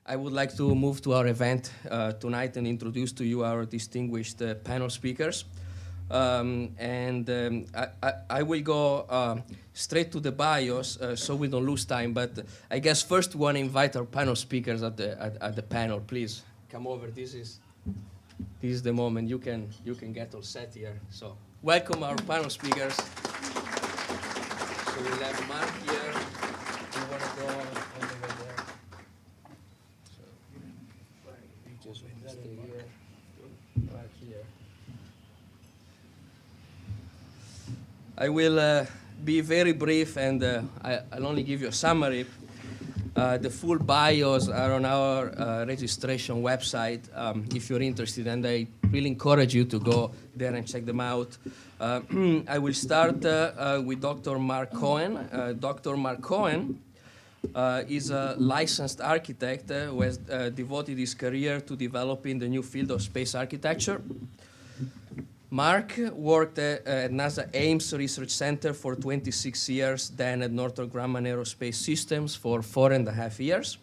I would like to move to our event tonight and introduce to you our distinguished panel speakers. I will go straight to the bios so we don't lose time, but I guess first we want to invite our panel speakers at the panel. Please come over. This is the moment you can get all set here. So welcome our panel speakers. So we'll have Mark here. You want to go over there? So you just stay here. Mark here. I will be very brief, and I'll only give you a summary. The full bios are on our registration website if you're interested, and I really encourage you to go there and check them out. I will start with Dr. Mark Cohen. Dr. Mark Cohen is a licensed architect who has devoted his career to developing the new field of space architecture. Mark worked at NASA Ames Research Center for 26 years, then at Northrop Grumman Aerospace Systems for 4.5 years.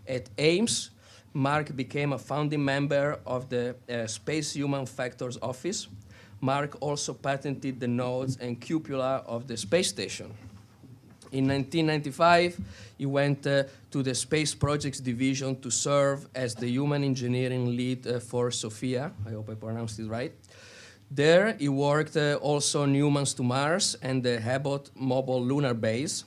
At Ames, Mark became a founding member of the Space Human Factors Office. Mark also patented the nodes and cupola of the space station. In 1995, he went to the Space Projects Division to serve as the human engineering lead for SOFIA. I hope I pronounced it right. There, he worked also on Humans to Mars and the Abbott Mobile Lunar Base.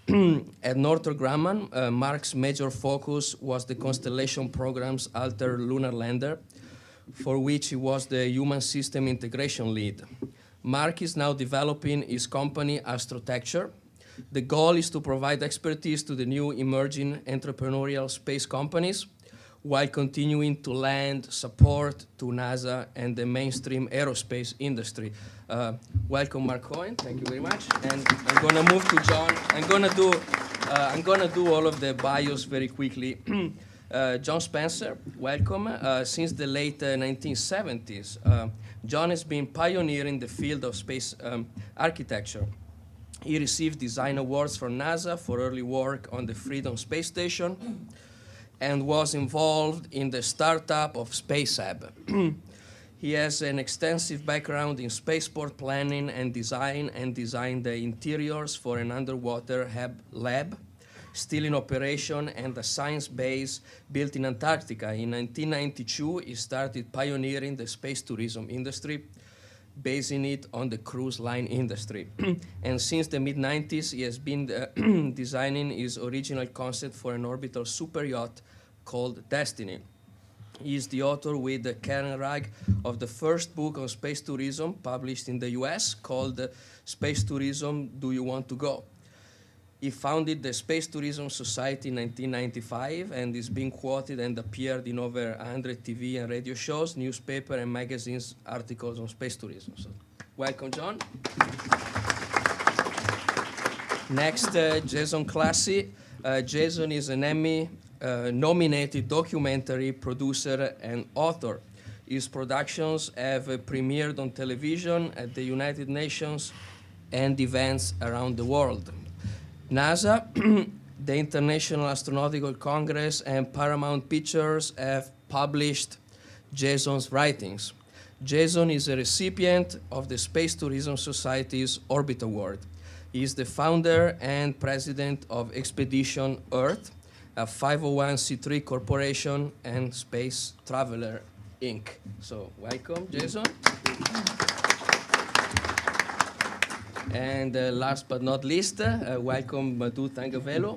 At Northrop Grumman, Mark's major focus was the Constellation program's Altair Lunar Lander, for which he was the Human System Integration Lead. Mark is now developing his company, Astrotecture. The goal is to provide expertise to the new emerging entrepreneurial space companies, while continuing to lend support to NASA and the mainstream aerospace industry. Welcome, Mark Cohen. Thank you very much. And I'm going to move to John. I'm going to do all of the bios very quickly. John Spencer, welcome. Since the late 1970s, John has been pioneering the field of space architecture. He received design awards from NASA for early work on the Freedom Space Station, and was involved in the startup of SpaceHab. He has an extensive background in spaceport planning and designed the interiors for an underwater lab, still in operation, and a science base built in Antarctica. In 1992, he started pioneering the space tourism industry, basing it on the cruise line industry. And since the mid-90s, he has been designing his original concept for an orbital super yacht called Destiny. He is the author with Karen Ragg of the first book on space tourism published in the US called Space Tourism, Do You Want to Go? He founded the Space Tourism Society in 1995 and is being quoted and appeared in over 100 TV and radio shows, newspaper and magazines articles on space tourism. So, welcome, John. Next, Jason Classi. Jason is an Emmy-nominated documentary producer and author. His productions have premiered on television at the United Nations and events around the world. NASA, the International Astronautical Congress, and Paramount Pictures have published Jason's writings. Jason is a recipient of the Space Tourism Society's Orbit Award. He is the founder and president of Expedition Earth, a 501c3 corporation, and Space Traveler, Inc. So, welcome, Jason. And last but not least, welcome Madhu Tangavelo.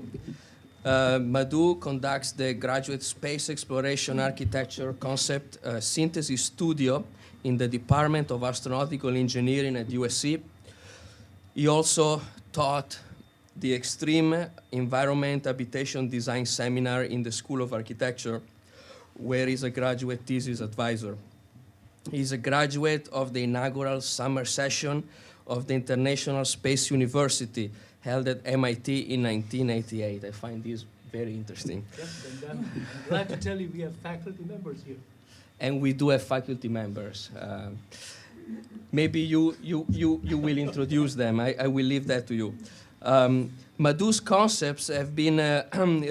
Madhu conducts the Graduate Space Exploration Architecture Concept Synthesis Studio in the Department of Astronautical Engineering at USC. He also taught the Extreme Environment Habitation Design Seminar in the School of Architecture, where he's a graduate thesis advisor. He's a graduate of the inaugural summer session of the International Space University, held at MIT in 1988. I find this very interesting. Yes, and I'm glad to tell you we have faculty members here. And we do have faculty members. Maybe you will introduce them. I will leave that to you. Madhu's concepts have been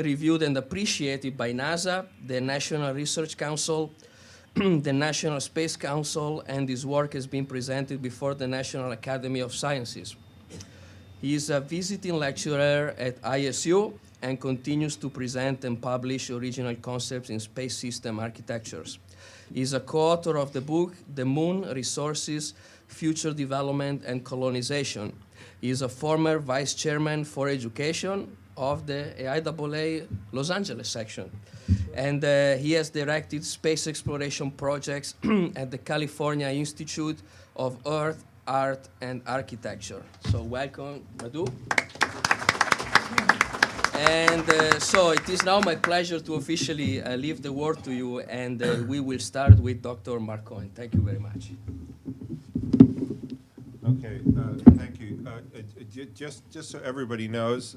reviewed and appreciated by NASA, the National Research Council, the National Space Council, and his work has been presented before the National Academy of Sciences. He is a visiting lecturer at ISU and continues to present and publish original concepts in space system architectures. He is a co-author of the book, The Moon, Resources, Future Development and Colonization. He is a former vice chairman for education of the AIAA Los Angeles section. And he has directed space exploration projects at the California Institute of Earth, Art, and Architecture. So welcome, Madhu. And so it is now my pleasure to officially leave the word to you, and we will start with Dr. Marcon. Thank you very much. Okay, thank you. Just so everybody knows,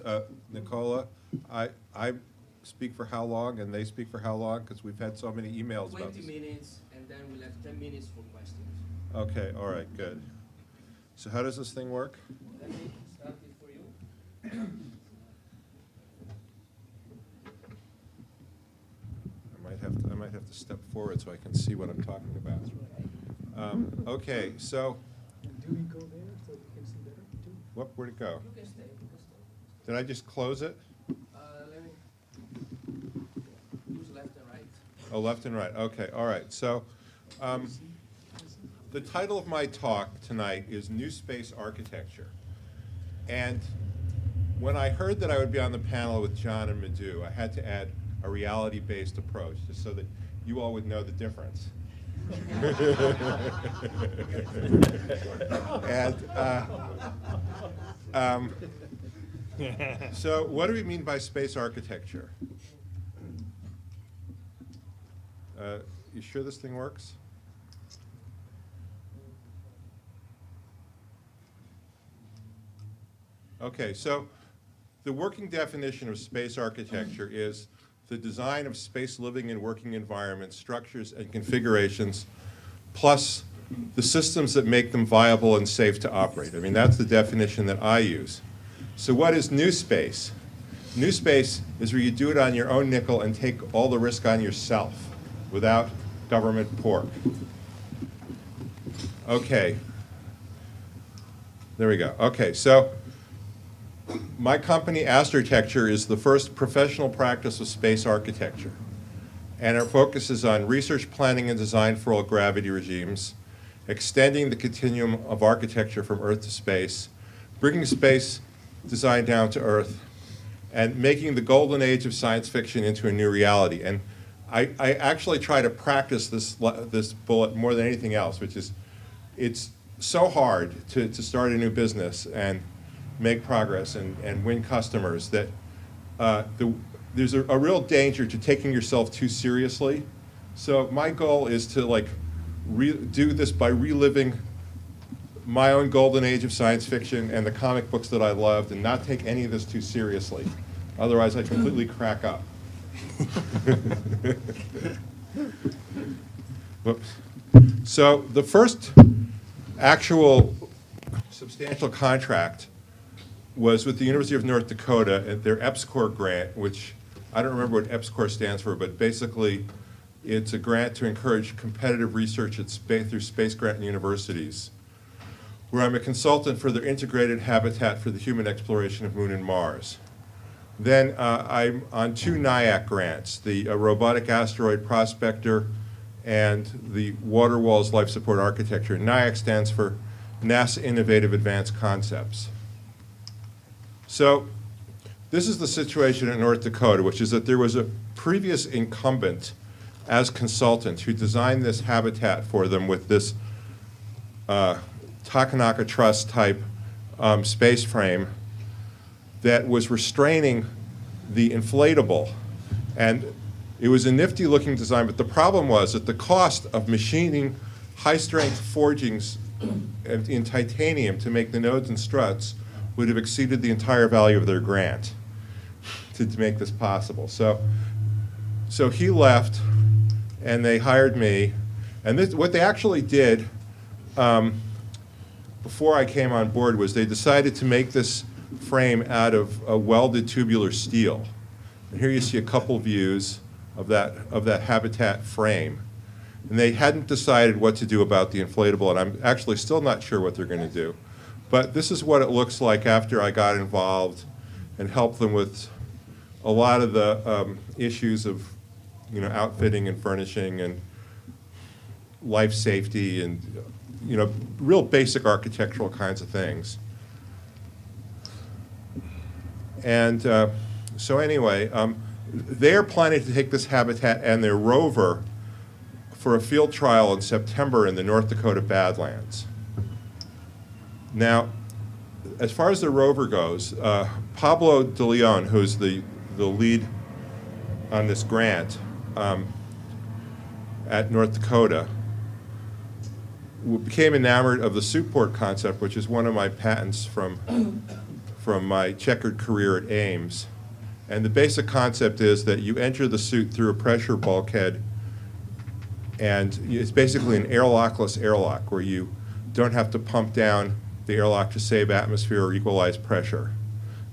Nicola, I speak for how long and they speak for how long? Because we've had so many emails about this. 20 minutes, and then we'll have 10 minutes for questions. Okay, all right, good. So how does this thing work? Let me start it for you. I might have to step forward so I can see what I'm talking about. Okay, so, Do we go there so we can see better too? where'd it go? You can stay, you can stay. Did I just close it? Let me use left and right. Oh, left and right, okay, all right. So, the title of my talk tonight is NewSpace Architecture. And when I heard that I would be on the panel with John and Madhu, I had to add a reality-based approach, just so that you all would know the difference. And so what do we mean by space architecture? You sure this thing works? Okay, so the working definition of space architecture is the design of space living and working environments, structures, and configurations, plus the systems that make them viable and safe to operate. I mean, that's the definition that I use. So what is NewSpace? NewSpace is where you do it on your own nickel and take all the risk on yourself without government pork. Okay. There we go. Okay, so my company, Astrotecture, is the first professional practice of space architecture. And it focuses on research, planning, and design for all gravity regimes, extending the continuum of architecture from Earth to space, bringing space design down to Earth, and making the golden age of science fiction into a new reality. And I actually try to practice this bullet more than anything else, which is, it's so hard to start a new business and make progress and win customers that there's a real danger to taking yourself too seriously. So my goal is to do this by reliving my own golden age of science fiction and the comic books that I loved and not take any of this too seriously. Otherwise I completely crack up. Whoops. So the first actual substantial contract was with the University of North Dakota at their EPSCoR grant, which I don't remember what EPSCoR stands for, but basically it's a grant to encourage competitive research at through space grant universities, where I'm a consultant for their integrated habitat for the human exploration of Moon and Mars. Then I'm on 2 NIAC grants, the Robotic Asteroid Prospector and the Water Walls Life Support Architecture. NIAC stands for NASA Innovative Advanced Concepts. So this is the situation in North Dakota, which is that there was a previous incumbent as consultant who designed this habitat for them with this Takanaka Truss type space frame that was restraining the inflatable. And it was a nifty looking design, but the problem was that the cost of machining high strength forgings in titanium to make the nodes and struts would have exceeded the entire value of their grant to make this possible. So he left, and they hired me. And what they actually did before I came on board was they decided to make this frame out of a welded tubular steel. And here you see a couple views of that habitat frame. And they hadn't decided what to do about the inflatable, and I'm actually still not sure what they're going to do. But this is what it looks like after I got involved and helped them with a lot of the issues of, outfitting and furnishing and life safety and, real basic architectural kinds of things. And so anyway, they're planning to take this habitat and their rover for a field trial in September in the North Dakota Badlands. Now, as far as the rover goes, Pablo de Leon, who's the lead on this grant at North Dakota, became enamored of the suit port concept, which is one of my patents from my checkered career at Ames. And the basic concept is that you enter the suit through a pressure bulkhead, and it's basically an airlockless airlock where you don't have to pump down the airlock to save atmosphere or equalize pressure.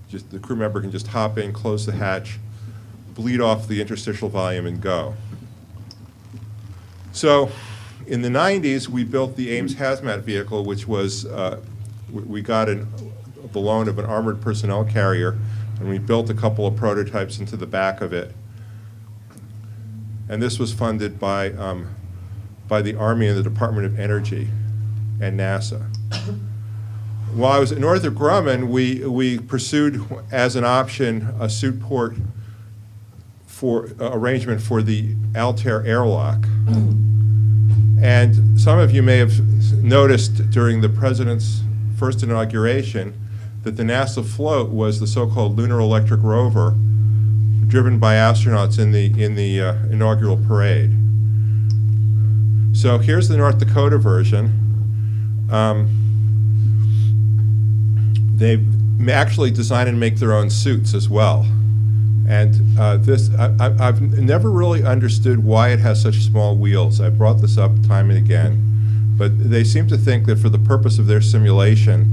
Just the crew member can just hop in, close the hatch, bleed off the interstitial volume, and go. So in the 90s, we built the Ames hazmat vehicle, which was, we got the loan of an armored personnel carrier, and we built a couple of prototypes into the back of it. And this was funded by the Army and the Department of Energy and NASA. While I was at Northrop Grumman, we pursued as an option a suit port arrangement for the Altair airlock. And some of you may have noticed during the President's first inauguration that the NASA float was the so-called Lunar Electric Rover, driven by astronauts in the inaugural parade. So here's the North Dakota version. They actually design and make their own suits as well. And I've never really understood why it has such small wheels. I brought this up time and again, but they seem to think that for the purpose of their simulation,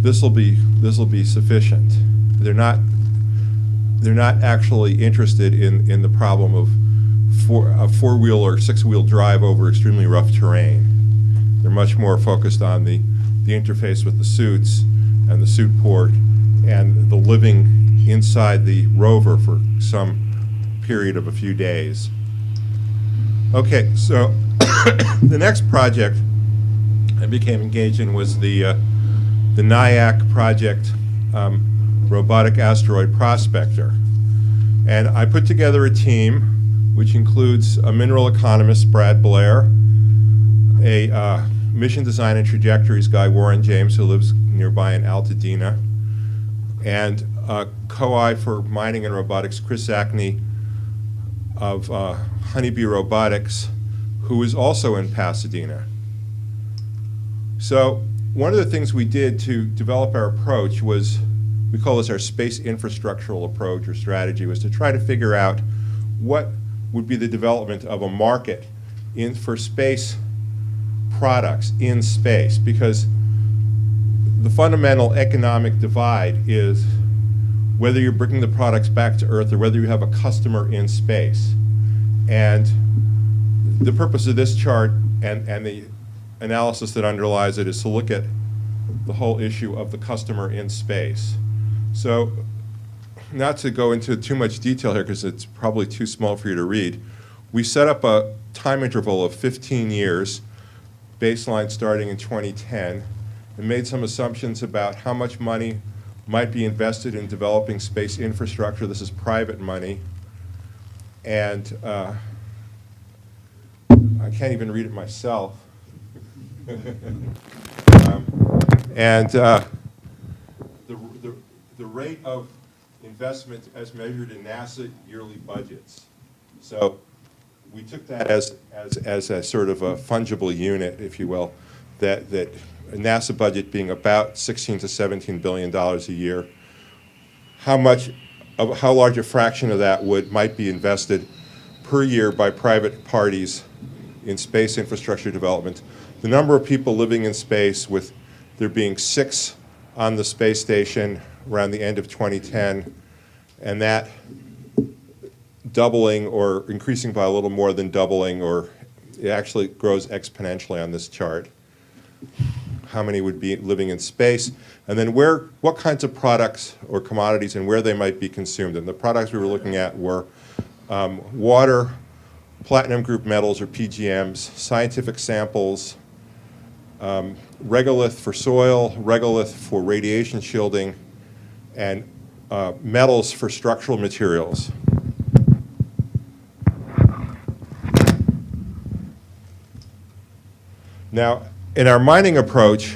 this will be sufficient. They're not actually interested in the problem of a four-wheel or six-wheel drive over extremely rough terrain. They're much more focused on the interface with the suits and the suit port and the living inside the rover for some period of a few days. Okay, so the next project I became engaged in was the NIAC project, Robotic Asteroid Prospector. And I put together a team which includes a mineral economist, Brad Blair, a mission design and trajectories guy, Warren James, who lives nearby in Altadena, and co-I for mining and robotics, Chris Zachney of Honeybee Robotics, who is also in Pasadena. So one of the things we did to develop our approach was, we call this our space infrastructural approach or strategy, was to try to figure out what would be the development of a market for space products in space, because the fundamental economic divide is whether you're bringing the products back to Earth or whether you have a customer in space. And the purpose of this chart and the analysis that underlies it is to look at the whole issue of the customer in space. So, not to go into too much detail here because it's probably too small for you to read, we set up a time interval of 15 years, baseline starting in 2010, and made some assumptions about how much money might be invested in developing space infrastructure. This is private money. And I can't even read it myself. The rate of investment as measured in NASA yearly budgets. So we took that as a sort of a fungible unit, if you will, that a NASA budget being about $16 to $17 billion a year. How large a fraction of that might be invested per year by private parties in space infrastructure development. The number of people living in space, with there being 6 on the space station around the end of 2010, and that doubling or increasing by a little more than doubling, or it actually grows exponentially on this chart. How many would be living in space, and then what kinds of products or commodities and where they might be consumed. And the products we were looking at were water, platinum group metals or PGMs, scientific samples, regolith for soil, regolith for radiation shielding, and metals for structural materials. Now, in our mining approach,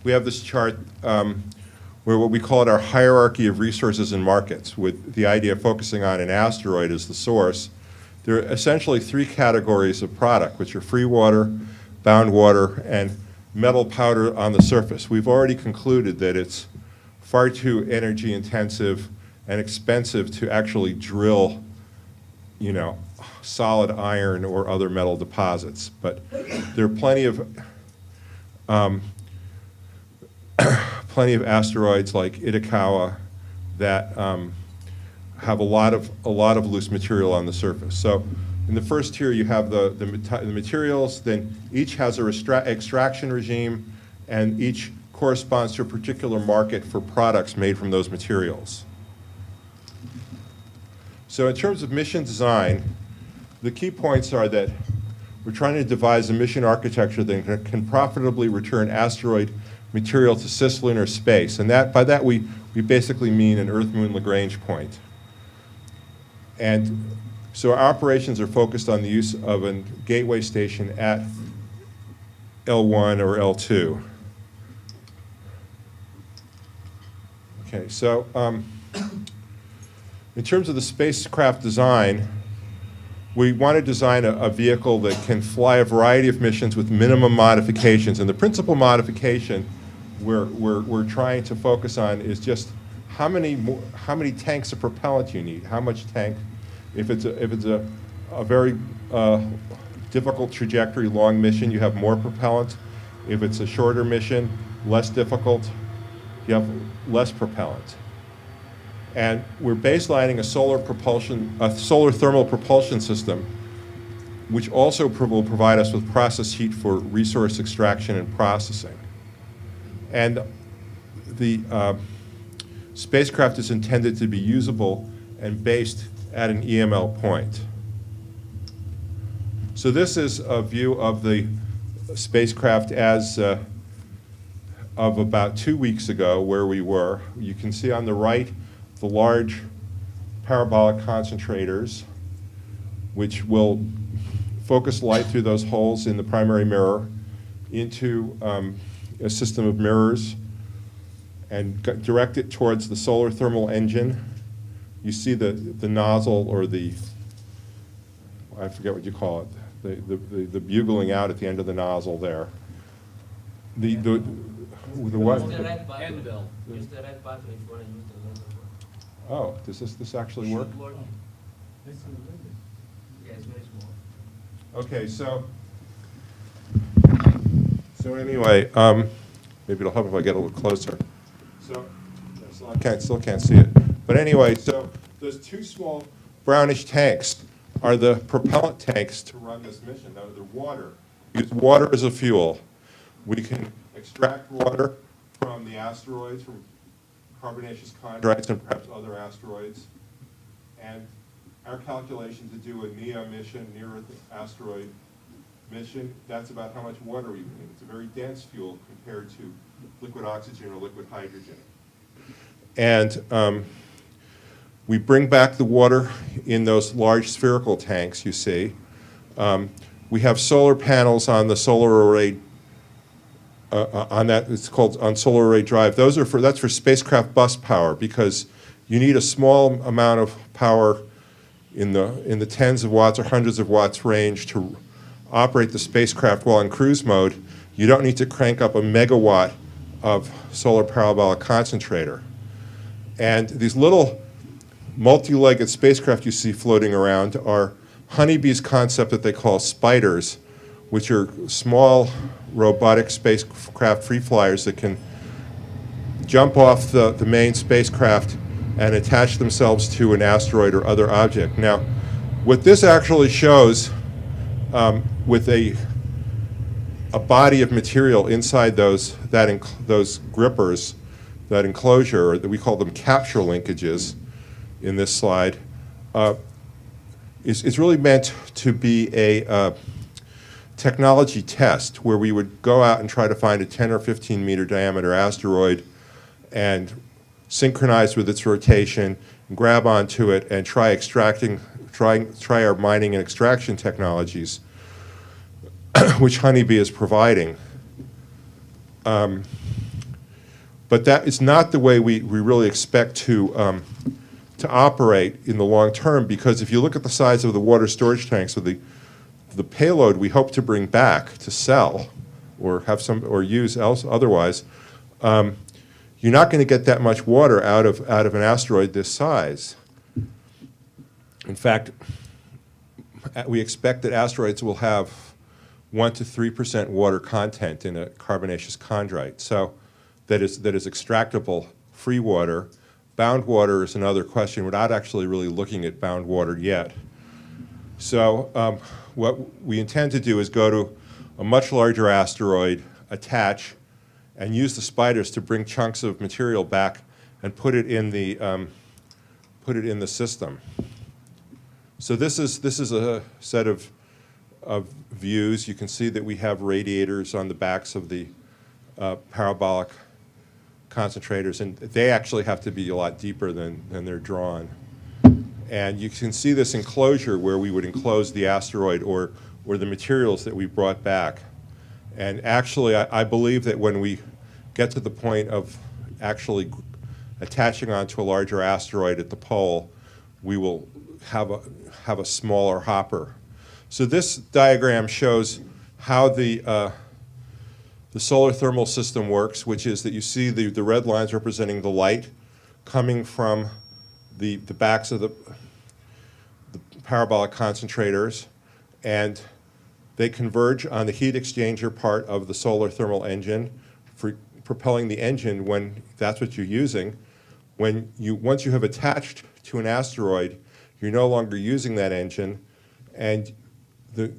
we have this chart where what we call it our hierarchy of resources and markets, with the idea of focusing on an asteroid as the source. There are essentially three categories of product, which are free water, bound water, and metal powder on the surface. We've already concluded that it's far too energy intensive and expensive to actually drill, solid iron or other metal deposits. But there are plenty of asteroids like Itokawa that have a lot of loose material on the surface. So in the first tier you have the materials, then each has a extraction regime, and each corresponds to a particular market for products made from those materials. So in terms of mission design, the key points are that we're trying to devise a mission architecture that can profitably return asteroid material to cislunar space. And by that we basically mean an Earth-Moon Lagrange point. And so our operations are focused on the use of a gateway station at L1 or L2. Okay, so in terms of the spacecraft design, we want to design a vehicle that can fly a variety of missions with minimum modifications. And the principal modification we're trying to focus on is just how many tanks of propellant you need. How much tank? If it's a very difficult trajectory, long mission, you have more propellant. If it's a shorter mission, less difficult, you have less propellant. And we're baselining a solar thermal propulsion system, which also will provide us with process heat for resource extraction and processing. And the spacecraft is intended to be usable and based at an EML point. So this is a view of the spacecraft as of about 2 weeks ago, where we were. You can see on the right the large parabolic concentrators, which will focus light through those holes in the primary mirror into a system of mirrors and direct it towards the solar thermal engine. You see the nozzle, or I forget what you call it, the bugling out at the end of the nozzle there. The what? Use the red button. Use the red button if you want to use the laser button. Oh, does this actually work? Should work. Yeah, it's very small. Okay, so anyway, maybe it'll help if I get a little closer. So I still can't see it. But anyway, so those two small brownish tanks are the propellant tanks to run this mission. Now, they're water. Use water as a fuel. We can extract water from the asteroids, from carbonaceous chondrites and perhaps other asteroids. And our calculation to do a NEA mission, near-Earth asteroid mission, that's about how much water we need. It's a very dense fuel compared to liquid oxygen or liquid hydrogen. And we bring back the water in those large spherical tanks you see. We have solar panels on the solar array, on that, it's called on solar array drive. That's for spacecraft bus power, because you need a small amount of power in the tens of watts or hundreds of watts range to operate the spacecraft while in cruise mode. You don't need to crank up a megawatt of solar parabolic concentrator. And these little multi-legged spacecraft you see floating around are Honeybee's concept that they call spiders, which are small robotic spacecraft free flyers that can jump off the main spacecraft and attach themselves to an asteroid or other object. Now, what this actually shows with a body of material inside those grippers, that enclosure, or that we call them capture linkages in this slide, is really meant to be a technology test where we would go out and try to find a 10 or 15 meter diameter asteroid and synchronize with its rotation, grab onto it, and try our mining and extraction technologies, which Honeybee is providing. But that is not the way we really expect to operate in the long term, because if you look at the size of the water storage tanks with the payload we hope to bring back to sell or have or use otherwise, you're not going to get that much water out of an asteroid this size. In fact, we expect that asteroids will have 1% to 3% water content in a carbonaceous chondrite. So that is extractable free water. Bound water is another question. We're not actually really looking at bound water yet. So what we intend to do is go to a much larger asteroid, attach, and use the spiders to bring chunks of material back and put it in the system. So this is a set of views. You can see that we have radiators on the backs of the parabolic concentrators, and they actually have to be a lot deeper than they're drawn. And you can see this enclosure where we would enclose the asteroid or the materials that we brought back. And actually, I believe that when we get to the point of actually attaching onto a larger asteroid at the pole, we will have a smaller hopper. So this diagram shows how the solar thermal system works, which is that you see the red lines representing the light coming from the backs of the parabolic concentrators, and they converge on the heat exchanger part of the solar thermal engine for propelling the engine when that's what you're using. Once you have attached to an asteroid, you're no longer using that engine, and the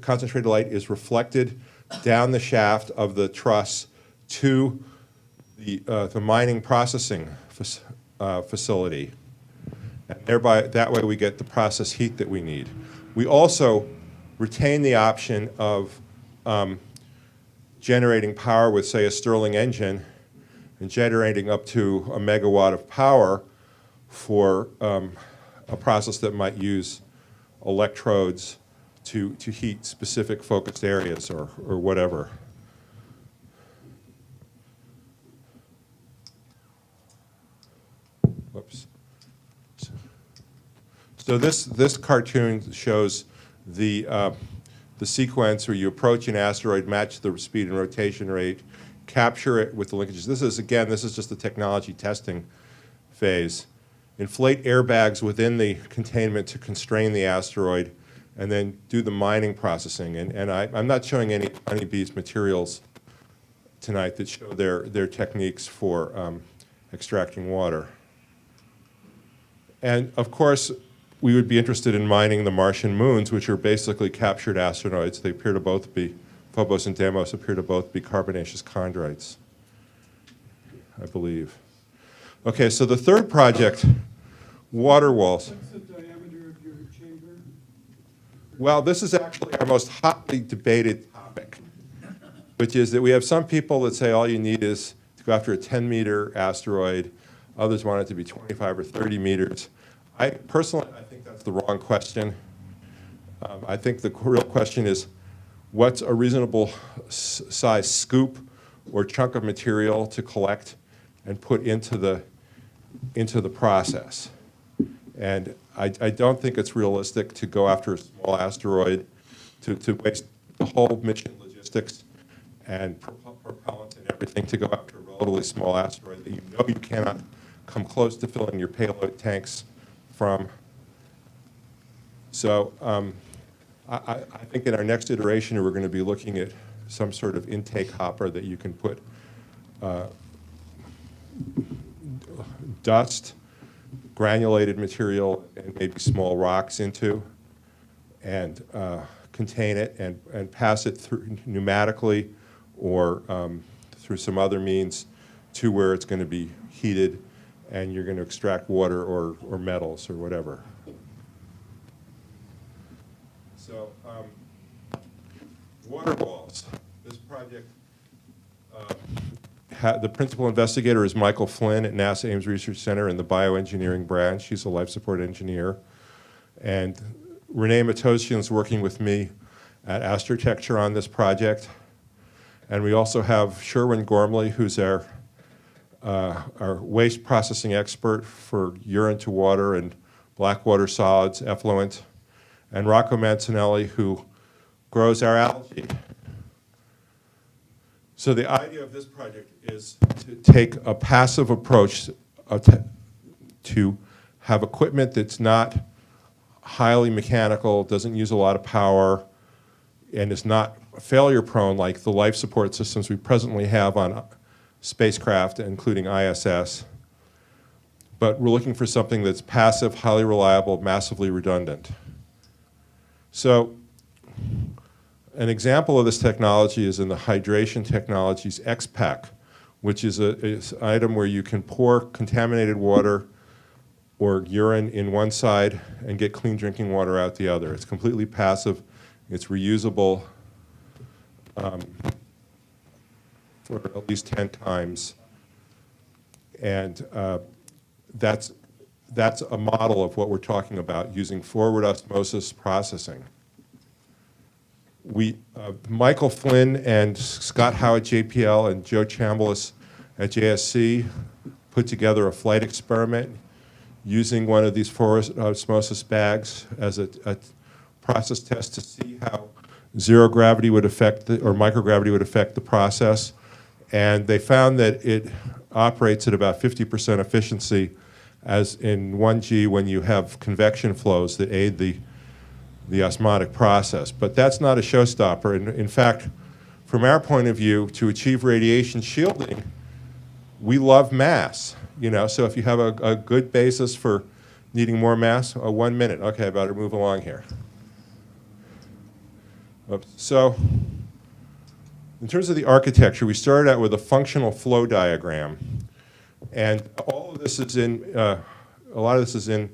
concentrated light is reflected down the shaft of the truss to the mining processing facility. And thereby, that way we get the process heat that we need. We also retain the option of generating power with, say, a Stirling engine and generating up to a megawatt of power for a process that might use electrodes to heat specific focused areas or whatever. Whoops. So this cartoon shows the sequence where you approach an asteroid, match the speed and rotation rate, capture it with the linkages. This is just the technology testing phase. Inflate airbags within the containment to constrain the asteroid, and then do the mining processing. And I'm not showing any Honeybee's materials tonight that show their techniques for extracting water. And of course, we would be interested in mining the Martian moons, which are basically captured asteroids. They appear to both be, Phobos and Deimos appear to both be carbonaceous chondrites, I believe. Okay, so the third project, water walls. What's the diameter of your chamber? Well, this is actually our most hotly debated topic, which is that we have some people that say all you need is to go after a 10-meter asteroid. Others want it to be 25 or 30 meters. Personally, I think that's the wrong question. I think the real question is, what's a reasonable size scoop or chunk of material to collect and put into the process? And I don't think it's realistic to go after a small asteroid, to waste the whole mission logistics and propellant and everything to go after a relatively small asteroid that you know you cannot come close to filling your payload tanks from. So I think in our next iteration, we're going to be looking at some sort of intake hopper that you can put dust, granulated material, and maybe small rocks into, and contain it and pass it through pneumatically or through some other means to where it's going to be heated and you're going to extract water or metals or whatever. So water walls. This project, the principal investigator is Michael Flynn at NASA Ames Research Center in the bioengineering branch. He's a life support engineer. And Renee Matosian is working with me at Astrotecture on this project. And we also have Sherwin Gormley, who's our waste processing expert for urine to water and black water solids, effluent, and Rocco Mancinelli, who grows our algae. So the idea of this project is to take a passive approach to have equipment that's not highly mechanical, doesn't use a lot of power, and is not failure prone like the life support systems we presently have on spacecraft, including ISS. But we're looking for something that's passive, highly reliable, massively redundant. So an example of this technology is in the Hydration Technologies X-Pack, which is an item where you can pour contaminated water or urine in one side and get clean drinking water out the other. It's completely passive, it's reusable for at least 10 times. And that's a model of what we're talking about, using forward osmosis processing. Michael Flynn and Scott Howe at JPL and Joe Chambliss at JSC put together a flight experiment using one of these forward osmosis bags as a process test to see how zero gravity would affect or microgravity would affect the process. And they found that it operates at about 50% efficiency as in 1G when you have convection flows that aid the osmotic process. But that's not a showstopper. In fact, from our point of view, to achieve radiation shielding, we love mass. So if you have a good basis for needing more mass, 1 minute. Okay, I better move along here. Oops. So in terms of the architecture, we started out with a functional flow diagram. And all of this is in, a lot of this is in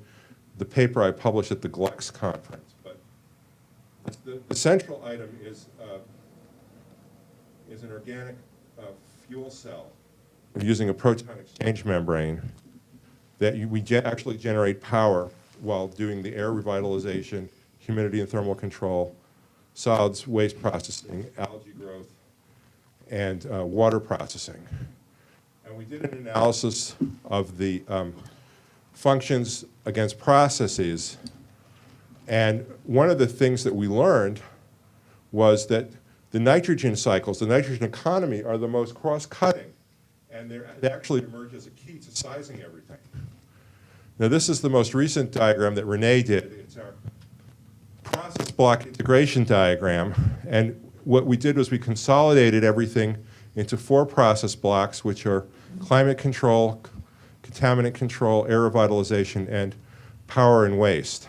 the paper I published at the GLEX conference. The central item is an organic fuel cell using a proton exchange membrane that we actually generate power while doing the air revitalization, humidity and thermal control, solids waste processing, algae growth, and water processing. And we did an analysis of the functions against processes. And one of the things that we learned was that the nitrogen cycles, the nitrogen economy, are the most cross-cutting. And they actually emerge as a key to sizing everything. Now, this is the most recent diagram that Renee did. It's our process block integration diagram. And what we did was we consolidated everything into 4 process blocks, which are climate control, contaminant control, air revitalization, and power and waste.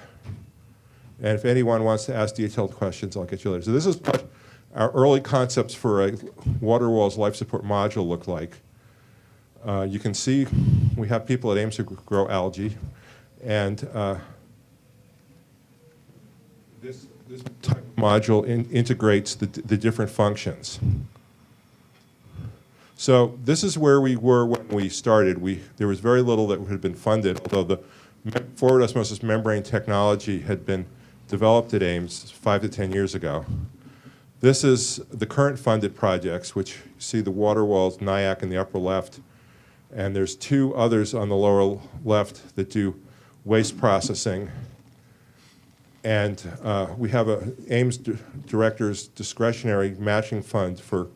And if anyone wants to ask detailed questions, I'll get you later. So this is what our early concepts for a water walls life support module look like. You can see we have people at Ames who grow algae. And this type of module integrates the different functions. So this is where we were when we started. There was very little that had been funded, although the forward osmosis membrane technology had been developed at Ames 5 to 10 years ago. This is the current funded projects, which you see the water walls, NIAC in the upper left, and there's 2 others on the lower left that do waste processing. And we have a Ames Director's discretionary matching fund for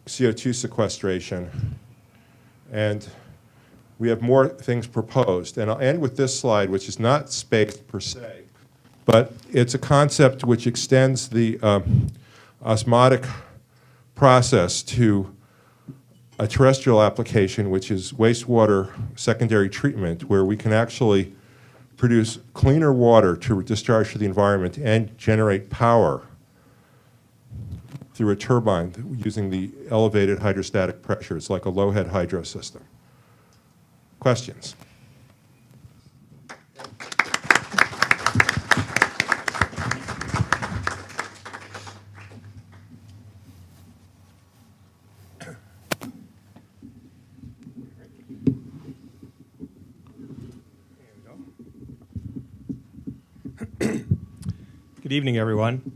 CO2 sequestration. And we have more things proposed. And I'll end with this slide, which is not space per se, but it's a concept which extends the osmotic process to a terrestrial application, which is wastewater secondary treatment, where we can actually produce cleaner water to discharge to the environment and generate power through a turbine using the elevated hydrostatic pressures, like a low-head hydro system. Questions? Good evening, everyone.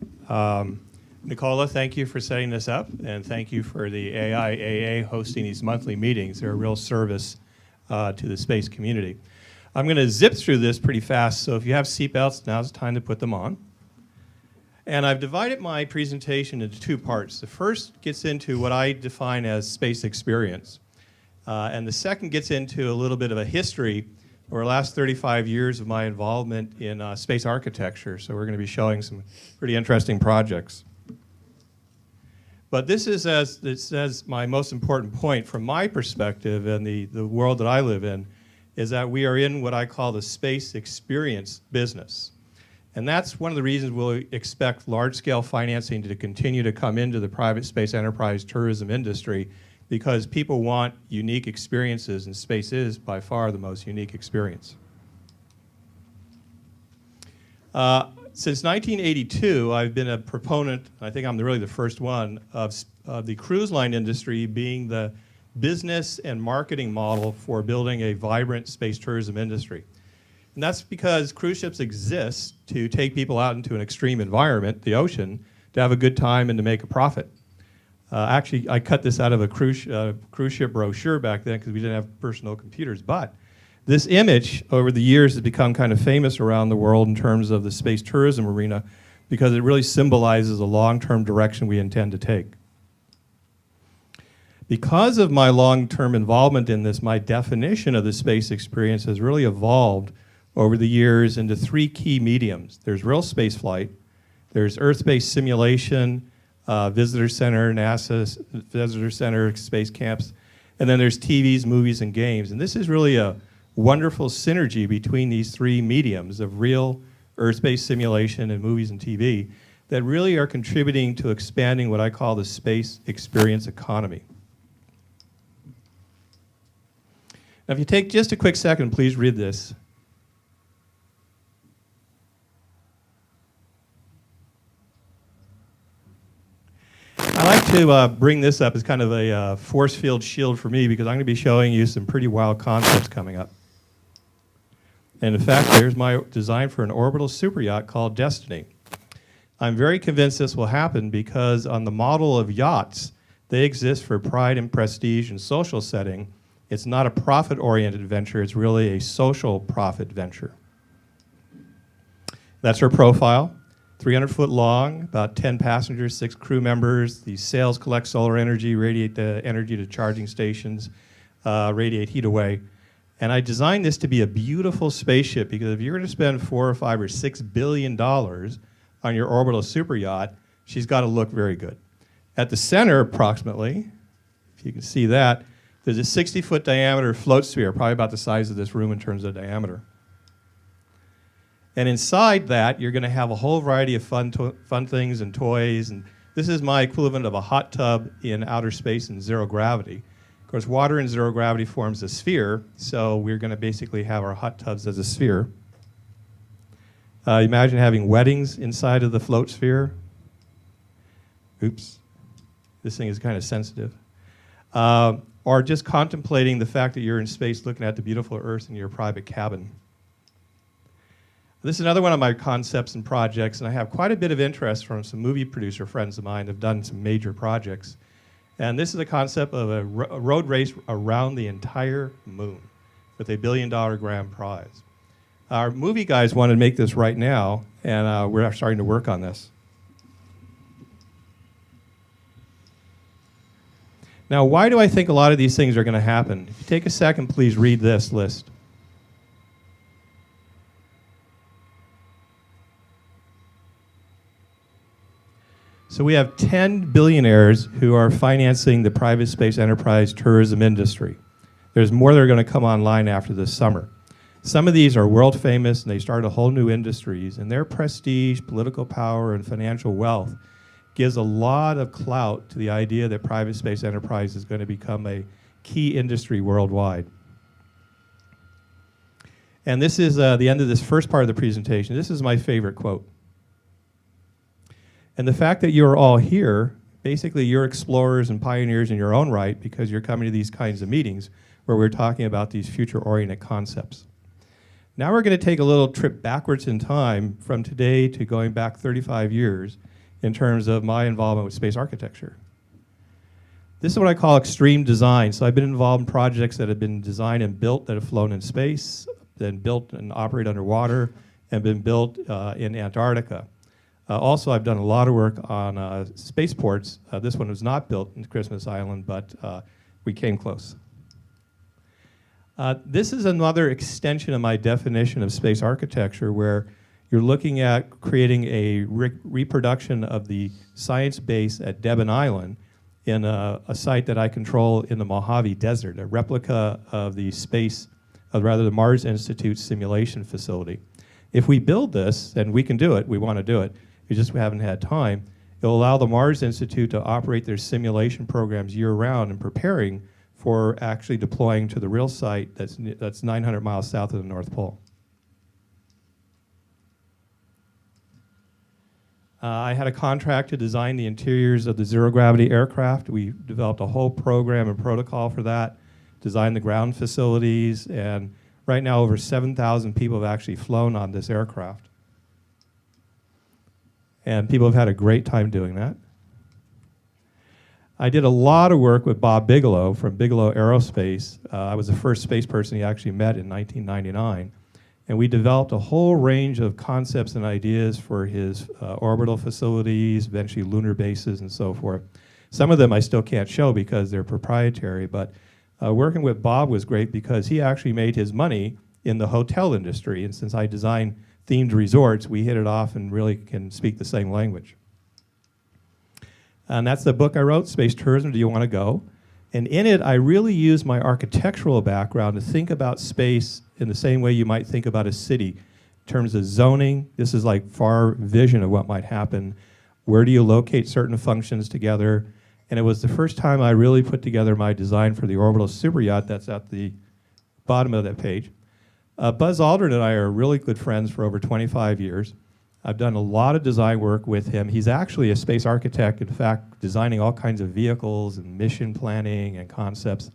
Nicola, thank you for setting this up, and thank you for the AIAA hosting these monthly meetings. They're a real service to the space community. I'm going to zip through this pretty fast, so if you have seatbelts, now's the time to put them on. And I've divided my presentation into two parts. The first gets into what I define as space experience, and the second gets into a little bit of a history over the last 35 years of my involvement in space architecture. So we're going to be showing some pretty interesting projects. But this is, as my most important point from my perspective and the world that I live in, is that we are in what I call the space experience business. And that's one of the reasons we'll expect large-scale financing to continue to come into the private space enterprise tourism industry, because people want unique experiences, and space is by far the most unique experience. Since 1982, I've been a proponent, I think I'm really the first one, of the cruise line industry being the business and marketing model for building a vibrant space tourism industry. And that's because cruise ships exist to take people out into an extreme environment, the ocean, to have a good time and to make a profit. Actually, I cut this out of a cruise ship brochure back then because we didn't have personal computers. But this image, over the years, has become kind of famous around the world in terms of the space tourism arena, because it really symbolizes a long-term direction we intend to take. Because of my long-term involvement in this, my definition of the space experience has really evolved over the years into three key mediums. There's real space flight, there's Earth-based simulation, visitor center, NASA visitor center, space camps, and then there's TVs, movies, and games. And this is really a wonderful synergy between these three mediums of real Earth-based simulation and movies and TV that really are contributing to expanding what I call the space experience economy. Now, if you take just a quick second, please read this. I like to bring this up as kind of a force field shield for me, because I'm going to be showing you some pretty wild concepts coming up. And in fact, here's my design for an orbital super yacht called Destiny. I'm very convinced this will happen because on the model of yachts, they exist for pride and prestige and social setting. It's not a profit-oriented venture, it's really a social profit venture. That's her profile. 300 foot long, about 10 passengers, 6 crew members. The sails collect solar energy, radiate the energy to charging stations, radiate heat away. And I designed this to be a beautiful spaceship, because if you're going to spend $4 or $5 or $6 billion on your orbital super yacht, she's got to look very good. At the center, approximately, if you can see that, there's a 60-foot diameter float sphere, probably about the size of this room in terms of diameter. And inside that, you're going to have a whole variety of fun things and toys. And this is my equivalent of a hot tub in outer space in zero gravity. Of course, water in zero gravity forms a sphere, so we're going to basically have our hot tubs as a sphere. Imagine having weddings inside of the float sphere. Oops, this thing is kind of sensitive. Or just contemplating the fact that you're in space looking at the beautiful Earth in your private cabin. This is another one of my concepts and projects, and I have quite a bit of interest from some movie producer friends of mine who have done some major projects. And this is a concept of a road race around the entire moon with a $1 billion grand prize. Our movie guys want to make this right now, and we're starting to work on this. Now, why do I think a lot of these things are going to happen? If you take a second, please read this list. So we have 10 billionaires who are financing the private space enterprise tourism industry. There's more that are going to come online after this summer. Some of these are world famous, and they started a whole new industries, and their prestige, political power, and financial wealth gives a lot of clout to the idea that private space enterprise is going to become a key industry worldwide. And this is the end of this first part of the presentation. This is my favorite quote. And the fact that you're all here, basically you're explorers and pioneers in your own right because you're coming to these kinds of meetings where we're talking about these future-oriented concepts. Now we're going to take a little trip backwards in time from today to going back 35 years in terms of my involvement with space architecture. This is what I call extreme design. So I've been involved in projects that have been designed and built that have flown in space, then built and operate underwater, and been built in Antarctica. Also, I've done a lot of work on spaceports. This one was not built in Christmas Island, but we came close. This is another extension of my definition of space architecture, where you're looking at creating a reproduction of the science base at Devon Island in a site that I control in the Mojave Desert, a replica of the the Mars Institute simulation facility. If we build this, and we can do it, we want to do it, we just haven't had time, it'll allow the Mars Institute to operate their simulation programs year-round and preparing for actually deploying to the real site that's 900 miles south of the North Pole. I had a contract to design the interiors of the zero-gravity aircraft. We developed a whole program and protocol for that, designed the ground facilities, and right now over 7,000 people have actually flown on this aircraft. And people have had a great time doing that. I did a lot of work with Bob Bigelow from Bigelow Aerospace. I was the first space person he actually met in 1999. And we developed a whole range of concepts and ideas for his orbital facilities, eventually lunar bases and so forth. Some of them I still can't show because they're proprietary, but working with Bob was great because he actually made his money in the hotel industry. And since I design themed resorts, we hit it off and really can speak the same language. And that's the book I wrote, Space Tourism, Do You Want to Go? And in it, I really used my architectural background to think about space in the same way you might think about a city. In terms of zoning, this is like far vision of what might happen. Where do you locate certain functions together? And it was the first time I really put together my design for the orbital superyacht that's at the bottom of that page. Buzz Aldrin and I are really good friends for over 25 years. I've done a lot of design work with him. He's actually a space architect, in fact, designing all kinds of vehicles and mission planning and concepts.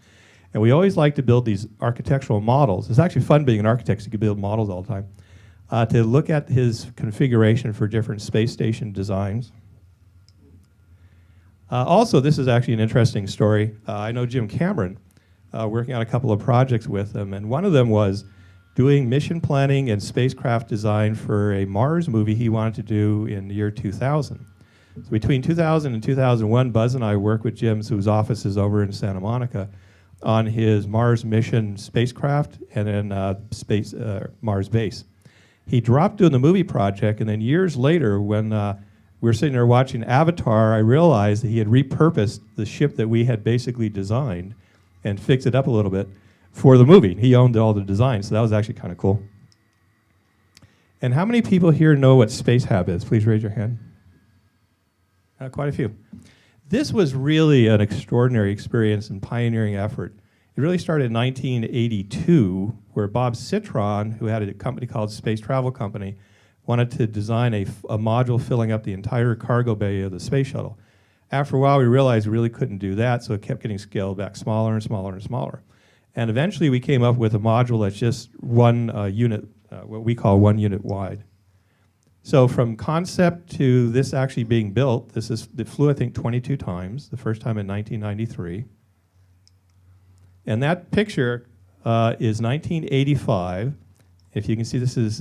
And we always like to build these architectural models. It's actually fun being an architect, so you can build models all the time. To look at his configuration for different space station designs. Also, this is actually an interesting story. I know Jim Cameron, working on a couple of projects with him, and one of them was doing mission planning and spacecraft design for a Mars movie he wanted to do in the year 2000. So between 2000 and 2001, Buzz and I worked with Jim, whose office is over in Santa Monica, on his Mars mission spacecraft and then Mars base. He dropped doing the movie project, and then years later, when we were sitting there watching Avatar, I realized that he had repurposed the ship that we had basically designed and fixed it up a little bit for the movie. He owned all the design, so that was actually kind of cool. And how many people here know what SpaceHab is? Please raise your hand. Quite a few. This was really an extraordinary experience and pioneering effort. It really started in 1982, where Bob Citron, who had a company called Space Travel Company, wanted to design a module filling up the entire cargo bay of the space shuttle. After a while, we realized we really couldn't do that, so it kept getting scaled back smaller and smaller and smaller. And eventually, we came up with a module that's just one unit, what we call 1 unit wide. So from concept to this actually being built, it flew, I think, 22 times, the first time in 1993. And that picture is 1985. If you can see, this is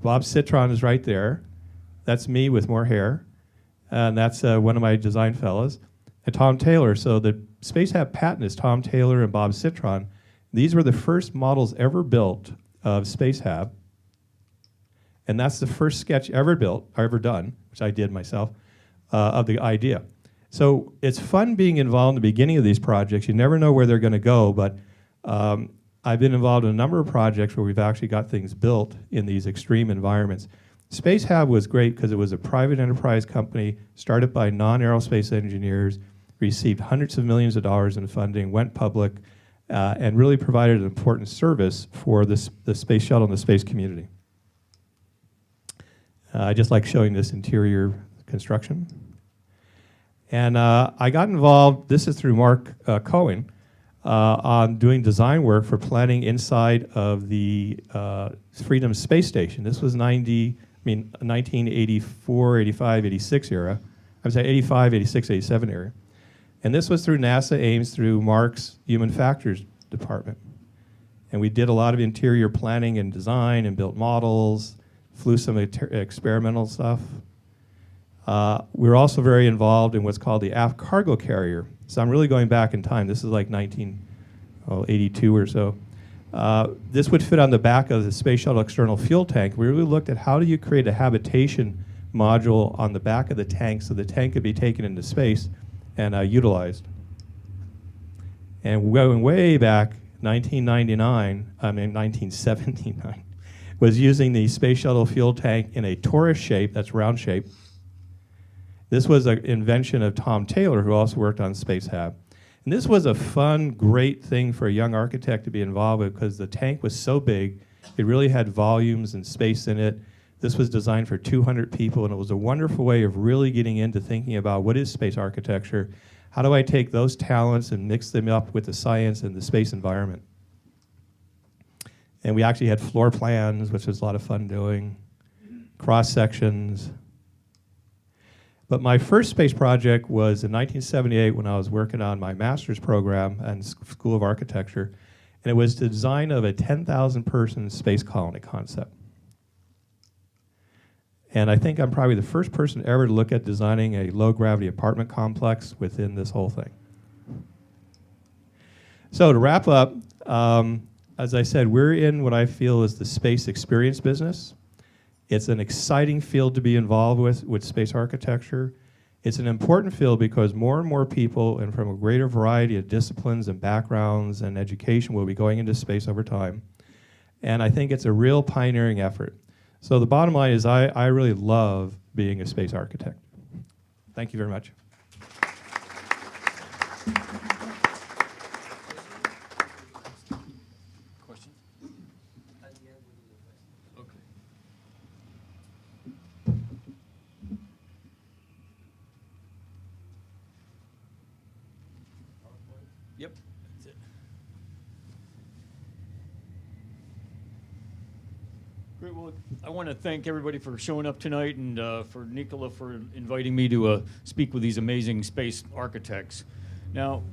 Bob Citron is right there. That's me with more hair. And that's one of my design fellows. And Tom Taylor, so the SpaceHab patent is Tom Taylor and Bob Citron. These were the first models ever built of SpaceHab. And that's the first sketch ever built, or ever done, which I did myself, of the idea. So it's fun being involved in the beginning of these projects. You never know where they're going to go, but I've been involved in a number of projects where we've actually got things built in these extreme environments. Space Hab was great because it was a private enterprise company started by non-aerospace engineers, received hundreds of millions of dollars in funding, went public, and really provided an important service for the space shuttle and the space community. I just like showing this interior construction. And I got involved, this is through Mark Cohen, on doing design work for planning inside of the Freedom Space Station. This was 1984, 85, 86 era. I would say 85, 86, 87 era. And this was through NASA Ames, through Mark's Human Factors Department. And we did a lot of interior planning and design and built models, flew some experimental stuff. We were also very involved in what's called the aft cargo carrier. So I'm really going back in time. This is like 1982 or so. This would fit on the back of the Space Shuttle external fuel tank. We really looked at how do you create a habitation module on the back of the tank so the tank could be taken into space and utilized. And going way back, 1979, was using the Space Shuttle fuel tank in a torus shape, that's round shape. This was an invention of Tom Taylor, who also worked on Space Hab. And this was a fun, great thing for a young architect to be involved with because the tank was so big, it really had volumes and space in it. This was designed for 200 people, and it was a wonderful way of really getting into thinking about what is space architecture, how do I take those talents and mix them up with the science and the space environment. And we actually had floor plans, which was a lot of fun doing, cross sections. But my first space project was in 1978 when I was working on my master's program at School of Architecture, and it was the design of a 10,000 person space colony concept. And I think I'm probably the first person ever to look at designing a low gravity apartment complex within this whole thing. So to wrap up, as I said, we're in what I feel is the space experience business. It's an exciting field to be involved with space architecture. It's an important field because more and more people and from a greater variety of disciplines and backgrounds and education will be going into space over time. And I think it's a real pioneering effort. So the bottom line is I really love being a space architect. Thank you very much. Yep, that's it. Great, well, I want to thank everybody for showing up tonight and for Nicola for inviting me to speak with these amazing space architects. Now,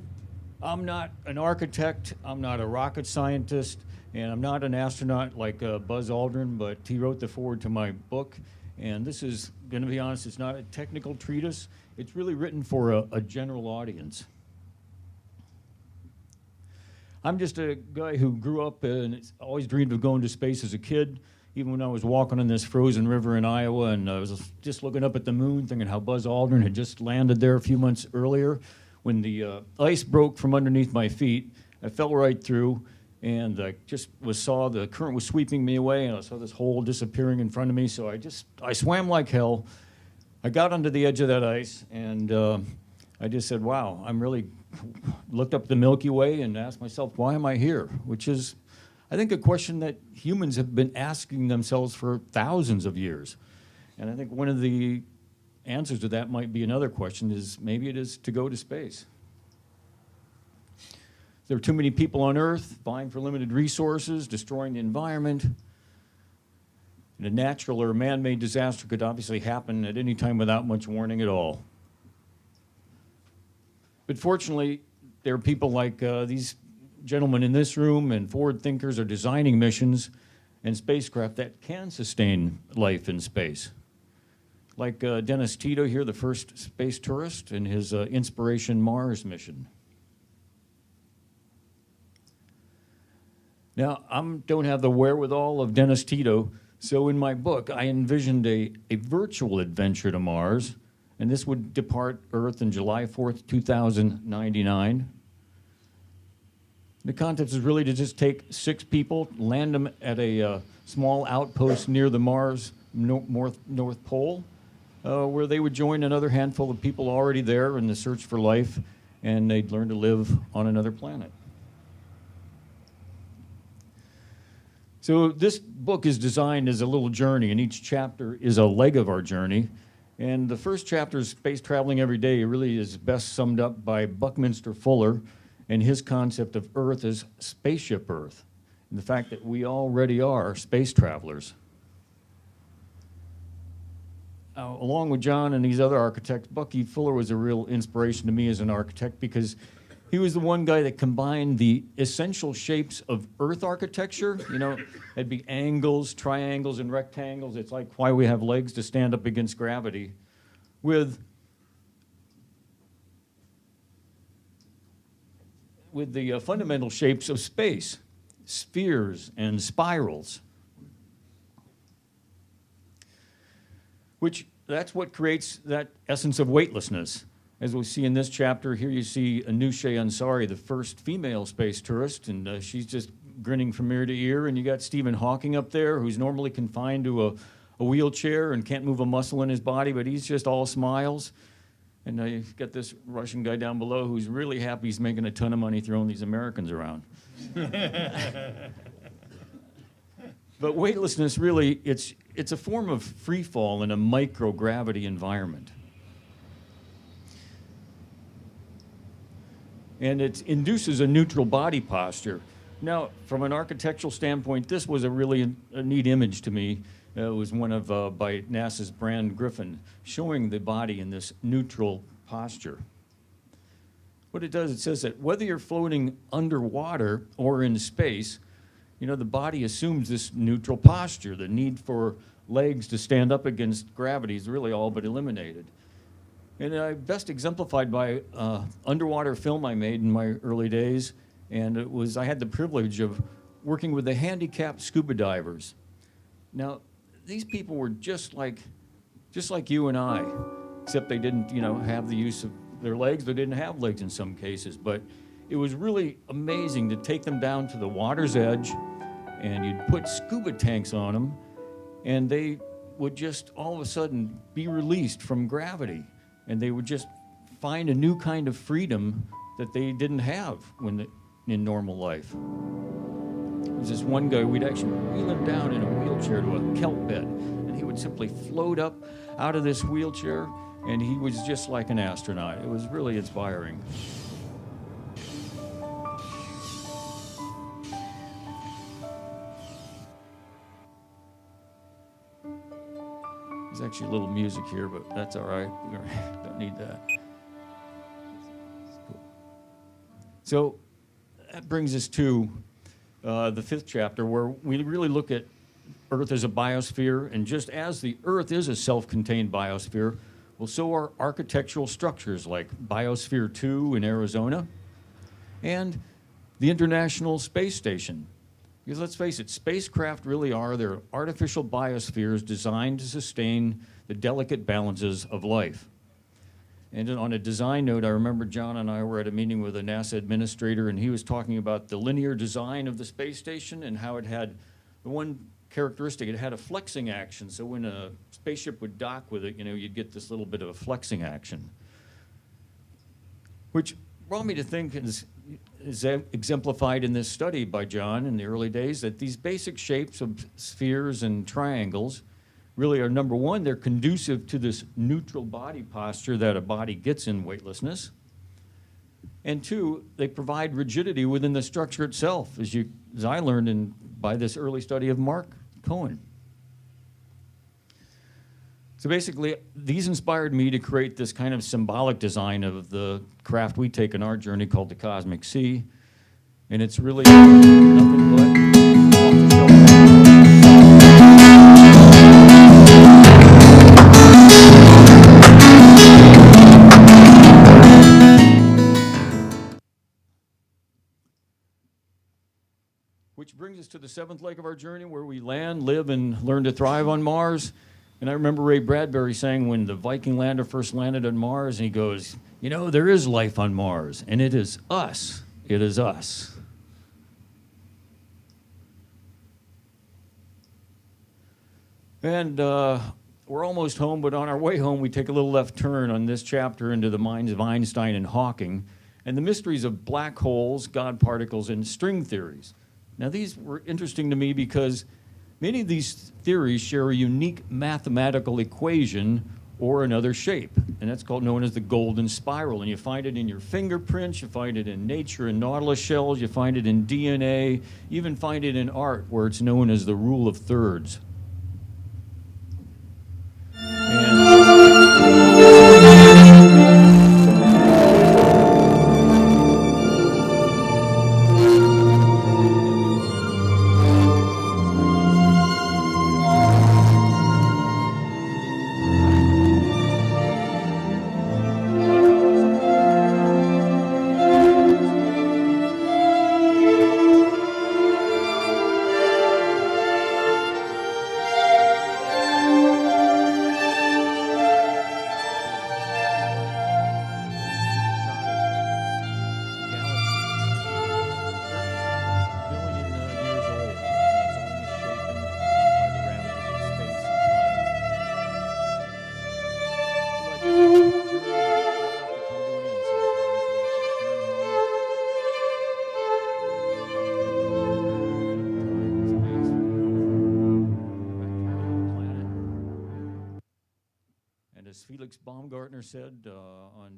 I'm not an architect, I'm not a rocket scientist, and I'm not an astronaut like Buzz Aldrin, but he wrote the foreword to my book. And this is, going to be honest, it's not a technical treatise. It's really written for a general audience. I'm just a guy who grew up and always dreamed of going to space as a kid, even when I was walking on this frozen river in Iowa, and I was just looking up at the moon, thinking how Buzz Aldrin had just landed there a few months earlier. When the ice broke from underneath my feet, I fell right through, and I just saw the current was sweeping me away, and I saw this hole disappearing in front of me, so I swam like hell. I got onto the edge of that ice, and I just said, wow, I'm really looked up the Milky Way and asked myself, why am I here? Which is, I think, a question that humans have been asking themselves for thousands of years. And I think one of the answers to that might be another question is maybe it is to go to space. There are too many people on Earth vying for limited resources, destroying the environment. And a natural or man-made disaster could obviously happen at any time without much warning at all. But fortunately, there are people like these gentlemen in this room and forward thinkers are designing missions and spacecraft that can sustain life in space. Like Dennis Tito here, the first space tourist in his Inspiration Mars mission. Now, I don't have the wherewithal of Dennis Tito, so in my book, I envisioned a virtual adventure to Mars, and this would depart Earth on July 4th, 2099. The concept is really to just take 6 people, land them at a small outpost near the Mars North Pole, where they would join another handful of people already there in the search for life, and they'd learn to live on another planet. So this book is designed as a little journey, and each chapter is a leg of our journey. And the first chapter is Space Traveling Every Day. It really is best summed up by Buckminster Fuller and his concept of Earth as Spaceship Earth, and the fact that we already are space travelers. Along with John and these other architects, Bucky Fuller was a real inspiration to me as an architect because he was the one guy that combined the essential shapes of Earth architecture. You know, it'd be angles, triangles, and rectangles. It's like why we have legs to stand up against gravity, with the fundamental shapes of space, spheres and spirals, which that's what creates that essence of weightlessness. As we see in this chapter, here you see Anousheh Ansari, the first female space tourist, and she's just grinning from ear to ear. And you got Stephen Hawking up there, who's normally confined to a wheelchair and can't move a muscle in his body, but he's just all smiles. And you've got this Russian guy down below who's really happy he's making a ton of money throwing these Americans around. But weightlessness, really, it's a form of free fall in a microgravity environment. And it induces a neutral body posture. Now, from an architectural standpoint, this was a really neat image to me. It was one of by NASA's Brand Griffin, showing the body in this neutral posture. What it does, it says that whether you're floating underwater or in space, you know, the body assumes this neutral posture. The need for legs to stand up against gravity is really all but eliminated. And best exemplified by underwater film I made in my early days, and I had the privilege of working with the handicapped scuba divers. Now, these people were just like you and I, except they didn't, you know, have the use of their legs. They didn't have legs in some cases, but it was really amazing to take them down to the water's edge, and you'd put scuba tanks on them, and they would just all of a sudden be released from gravity, and they would just find a new kind of freedom that they didn't have in normal life. There was this one guy, we'd actually wheel him down in a wheelchair to a kelp bed, and he would simply float up out of this wheelchair, and he was just like an astronaut. It was really inspiring. There's actually a little music here, but that's all right. We don't need that. So that brings us to the 5th chapter, where we really look at Earth as a biosphere, and just as the Earth is a self-contained biosphere, well, so are architectural structures like Biosphere 2 in Arizona and the International Space Station. Because let's face it, spacecraft really are, they're artificial biospheres designed to sustain the delicate balances of life. And on a design note, I remember John and I were at a meeting with a NASA administrator, and he was talking about the linear design of the space station and how it had the one characteristic, it had a flexing action. So when a spaceship would dock with it, you know, you'd get this little bit of a flexing action. Which brought me to think, is exemplified in this study by John in the early days, that these basic shapes of spheres and triangles really are, number one, they're conducive to this neutral body posture that a body gets in weightlessness. And two, they provide rigidity within the structure itself, as I learned by this early study of Mark Cohen. So basically, these inspired me to create this kind of symbolic design of the craft we take on our journey called the Cosmic Sea. And it's really nothing but off the shelf. Which brings us to the 7th leg of our journey, where we land, live, and learn to thrive on Mars. And I remember Ray Bradbury saying when the Viking lander first landed on Mars, and he goes, you know, there is life on Mars, and it is us. It is us. And we're almost home, but on our way home, we take a little left turn on this chapter into the minds of Einstein and Hawking, and the mysteries of black holes, God particles, and string theories. Now, these were interesting to me because many of these theories share a unique mathematical equation or another shape, and that's known as the golden spiral. And you find it in your fingerprints, you find it in nature and nautilus shells, you find it in DNA, you even find it in art where it's known as the rule of thirds. Felix Baumgartner said,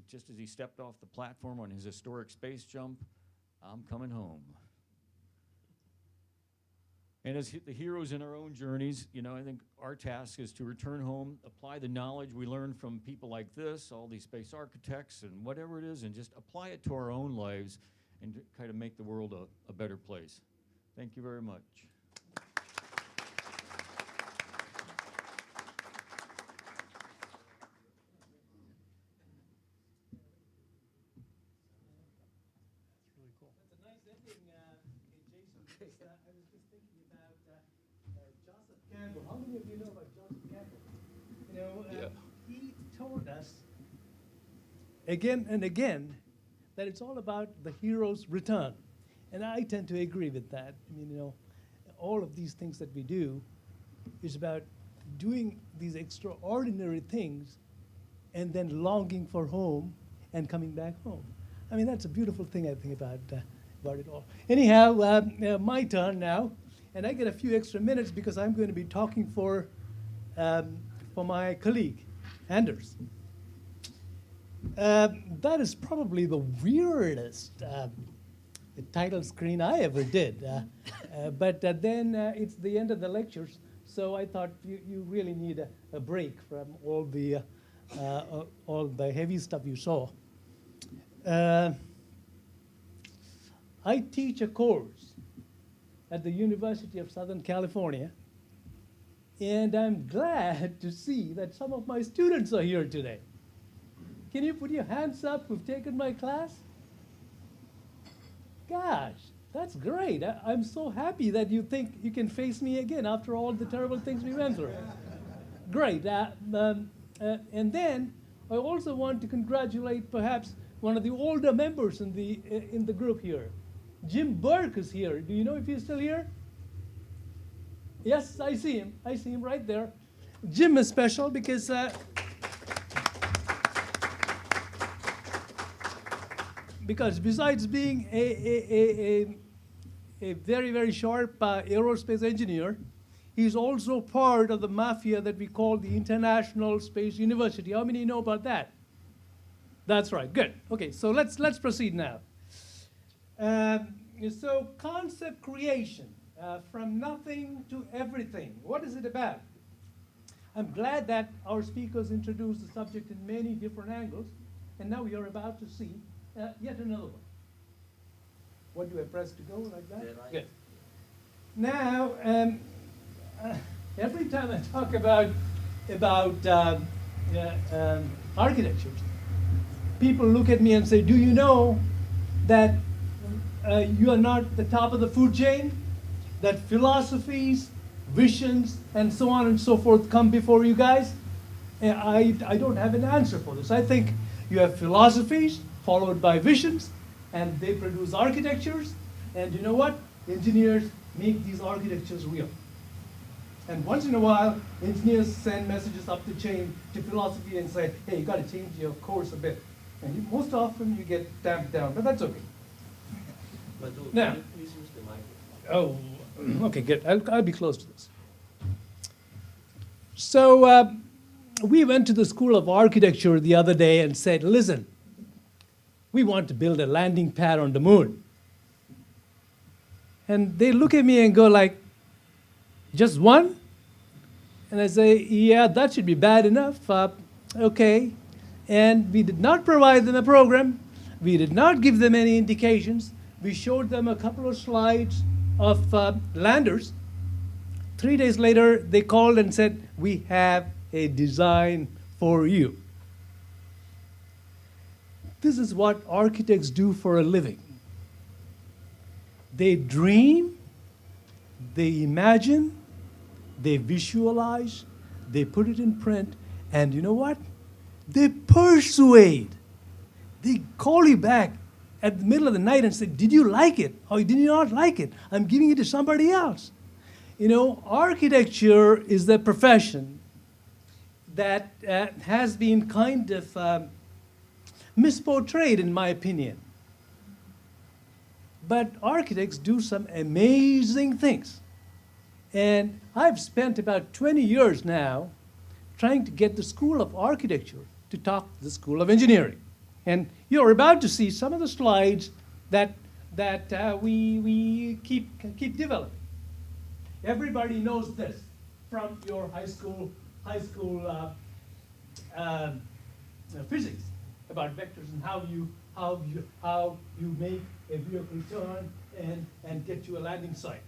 just as he stepped off the platform on his historic space jump, I'm coming home. And as the heroes in our own journeys, you know, I think our task is to return home, apply the knowledge we learned from people like this, all these space architects and whatever it is, and just apply it to our own lives and kind of make the world a better place. Thank you very much. How many of you know about Joseph Campbell? You know, he told us again and again that it's all about the hero's return. And I tend to agree with that. I mean, you know, all of these things that we do is about doing these extraordinary things and then longing for home and coming back home. I mean, that's a beautiful thing, I think, about it all. Anyhow, my turn now. And I get a few extra minutes because I'm going to be talking for my colleague, Anders. That is probably the weirdest title screen I ever did. But then it's the end of the lectures, so I thought you really need a break from all the heavy stuff you saw. I teach a course at the University of Southern California, and I'm glad to see that some of my students are here today. Can you put your hands up who've taken my class? Gosh, that's great. I'm so happy that you think you can face me again after all the terrible things we went through. Great. And then I also want to congratulate perhaps one of the older members in the group here. Jim Burke is here. Do you know if he's still here? Yes, I see him. I see him right there. Jim is special because besides being a very, very sharp aerospace engineer, he's also part of the mafia that we call the International Space University. How many know about that? That's right. Good. Okay, so let's proceed now. So concept creation, from nothing to everything. What is it about? I'm glad that our speakers introduced the subject in many different angles, and now we are about to see yet another one. What do I press to go like that? Yeah, good. Now, every time I talk about architectures, people look at me and say, do you know that you are not the top of the food chain? That philosophies visions, and so on and so forth come before you guys? And I don't have an answer for this. I think you have philosophies followed by visions, and they produce architectures. And you know what? Engineers make these architectures real. And once in a while, engineers send messages up the chain to philosophy and say, hey, you got to change your course a bit. And most often you get damped down, but that's okay. Now, please use the microphone. oh, okay, good. I'll be close to this. So we went to the School of Architecture the other day and said, listen, we want to build a landing pad on the moon. And they look at me and go like, just one? And I say, yeah, that should be bad enough. Okay. And we did not provide them a program. We did not give them any indications. We showed them a couple of slides of landers. 3 days later, they called and said, we have a design for you. This is what architects do for a living. They dream, they imagine, they visualize, they put it in print, and you know what? They persuade. They call you back at the middle of the night and say, did you like it? Or did you not like it? I'm giving it to somebody else. You know, architecture is the profession that has been kind of misportrayed, in my opinion. But architects do some amazing things. And I've spent about 20 years now trying to get the School of Architecture to talk to the School of Engineering. And you're about to see some of the slides that we keep developing. Everybody knows this from your high school physics about vectors and how you make a vehicle turn and get to a landing site.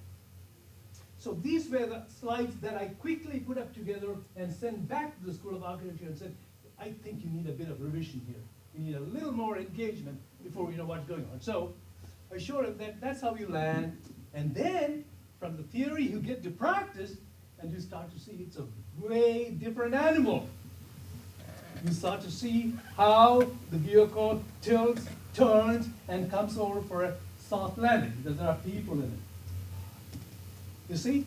So these were the slides that I quickly put up together and sent back to the School of Architecture and said, I think you need a bit of revision here. You need a little more engagement before we know what's going on. So I showed them that that's how you land. And then from the theory, you get to practice, and you start to see it's a way different animal. You start to see how the vehicle tilts, turns, and comes over for a soft landing because there are people in it. You see?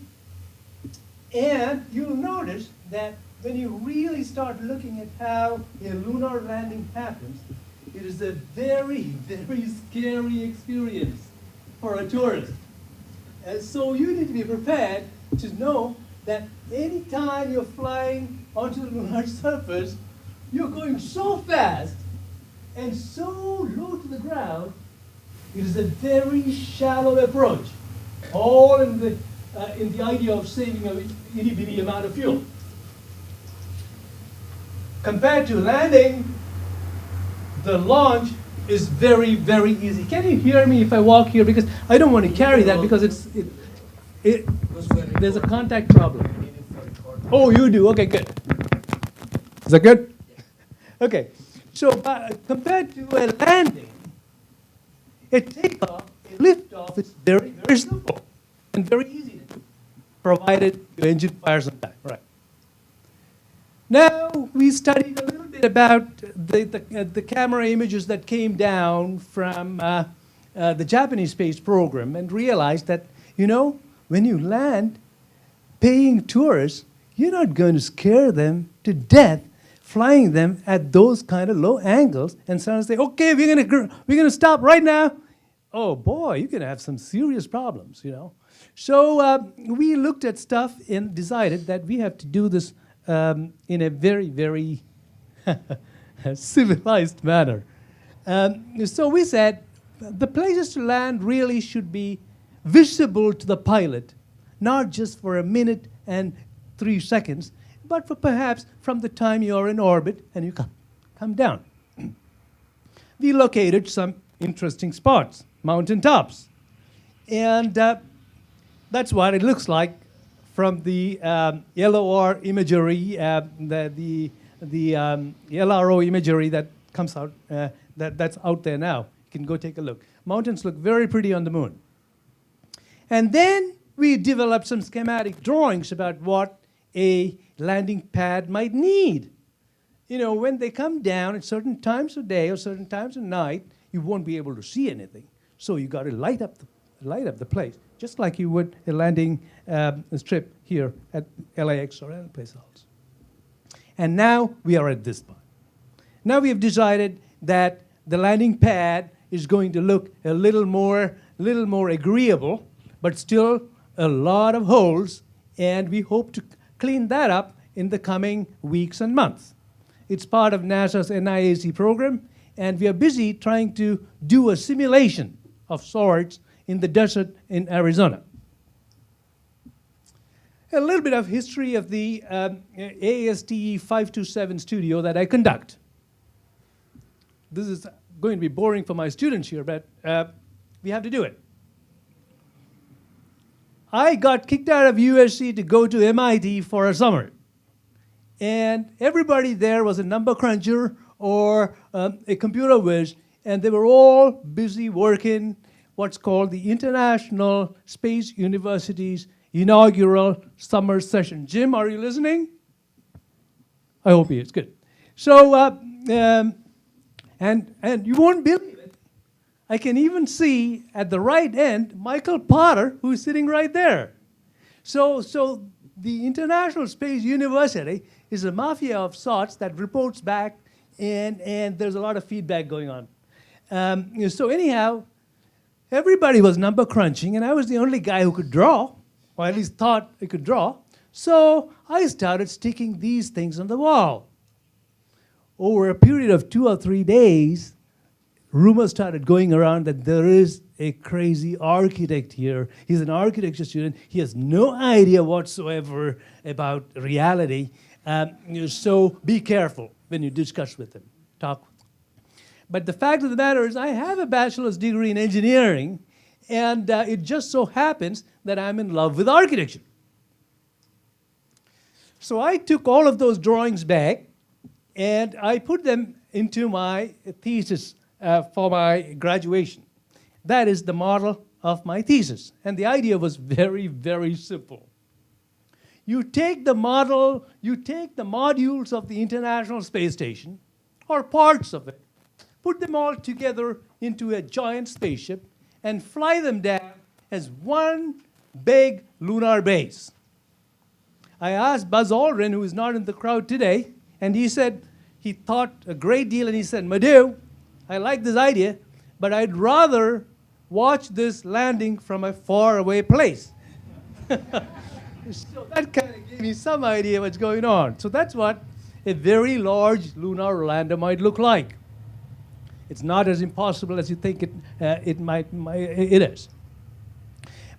And you'll notice that when you really start looking at how a lunar landing happens, it is a very, very scary experience for a tourist. And so you need to be prepared to know that anytime you're flying onto the lunar surface, you're going so fast and so low to the ground, it is a very shallow approach, all in the idea of saving a itty-bitty amount of fuel. Compared to landing, the launch is very, very easy. Can you hear me if I walk here? Because I don't want to carry that because there's a contact problem. Oh, you do? Okay, good. Is that good? Okay. So compared to a landing, a takeoff, a liftoff is very, very simple and very easy to do, provided your engine fires on time. Right. Now, we studied a little bit about the camera images that came down from the Japanese space program and realized that, you know, when you land, paying tourists, you're not going to scare them to death flying them at those kind of low angles and suddenly say, okay, we're gonna stop right now. Oh boy, you're gonna have some serious problems, you know. So we looked at stuff and decided that we have to do this in a very, very civilized manner. So we said the places to land really should be visible to the pilot, not just for a minute and 3 seconds, but for perhaps from the time you're in orbit and you come down. We located some interesting spots, mountaintops. And that's what it looks like from the LOR imagery, the LRO imagery that comes out, that's out there now. You can go take a look. Mountains look very pretty on the moon. And then we developed some schematic drawings about what a landing pad might need. You know, when they come down at certain times of day or certain times of night, you won't be able to see anything. So you got to light up the place, just like you would a landing strip here at LAX or any place else. And now we are at this point. Now we have decided that the landing pad is going to look a little more agreeable, but still a lot of holes, and we hope to clean that up in the coming weeks and months. It's part of NASA's NIAC program, and we are busy trying to do a simulation of sorts in the desert in Arizona. A little bit of history of the ASTE 527 studio that I conduct. This is going to be boring for my students here, but we have to do it. I got kicked out of USC to go to MIT for a summer. And everybody there was a number cruncher or a computer whiz, and they were all busy working what's called the International Space University's inaugural summer session. Jim, are you listening? I hope he is. Good. So, and you won't believe it. I can even see at the right end Michael Potter, who's sitting right there. So the International Space University is a mafia of sorts that reports back, and there's a lot of feedback going on. So anyhow, everybody was number crunching, and I was the only guy who could draw, or at least thought I could draw. So I started sticking these things on the wall. Over a period of 2 or 3 days, rumors started going around that there is a crazy architect here. He's an architecture student. He has no idea whatsoever about reality. So be careful when you discuss with him, talk with him. But the fact of the matter is I have a bachelor's degree in engineering, and it just so happens that I'm in love with architecture. So I took all of those drawings back, and I put them into my thesis for my graduation. That is the model of my thesis. And the idea was very, very simple. You take the model, you take the modules of the International Space Station, or parts of it, put them all together into a giant spaceship, and fly them down as one big lunar base. I asked Buzz Aldrin, who is not in the crowd today, and he said he thought a great deal, and he said, Madhu, I like this idea, but I'd rather watch this landing from a faraway place. So that kind of gave me some idea what's going on. So that's what a very large lunar lander might look like. It's not as impossible as you think it is.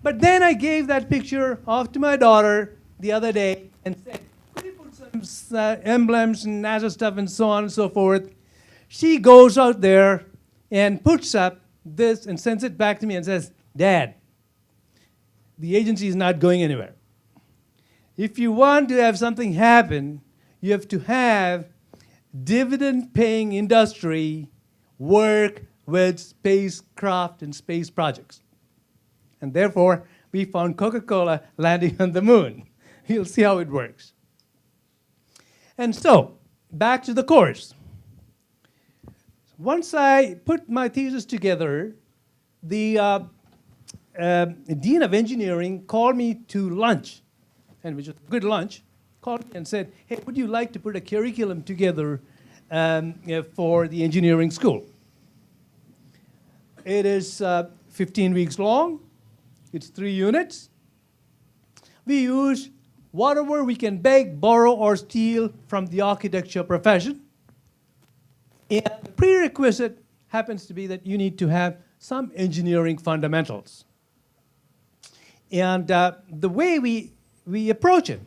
But then I gave that picture off to my daughter the other day and said, could you put some emblems and NASA stuff and so on and so forth? She goes out there and puts up this and sends it back to me and says, Dad, the agency is not going anywhere. If you want to have something happen, you have to have dividend-paying industry work with spacecraft and space projects. And therefore, we found Coca-Cola landing on the moon. You'll see how it works. And so, back to the course. Once I put my thesis together, the Dean of Engineering called me to lunch, and which was a good lunch, called me and said, hey, would you like to put a curriculum together for the engineering school? It is 15 weeks long. It's 3 units. We use whatever we can beg, borrow, or steal from the architecture profession. And the prerequisite happens to be that you need to have some engineering fundamentals. And the way we approach it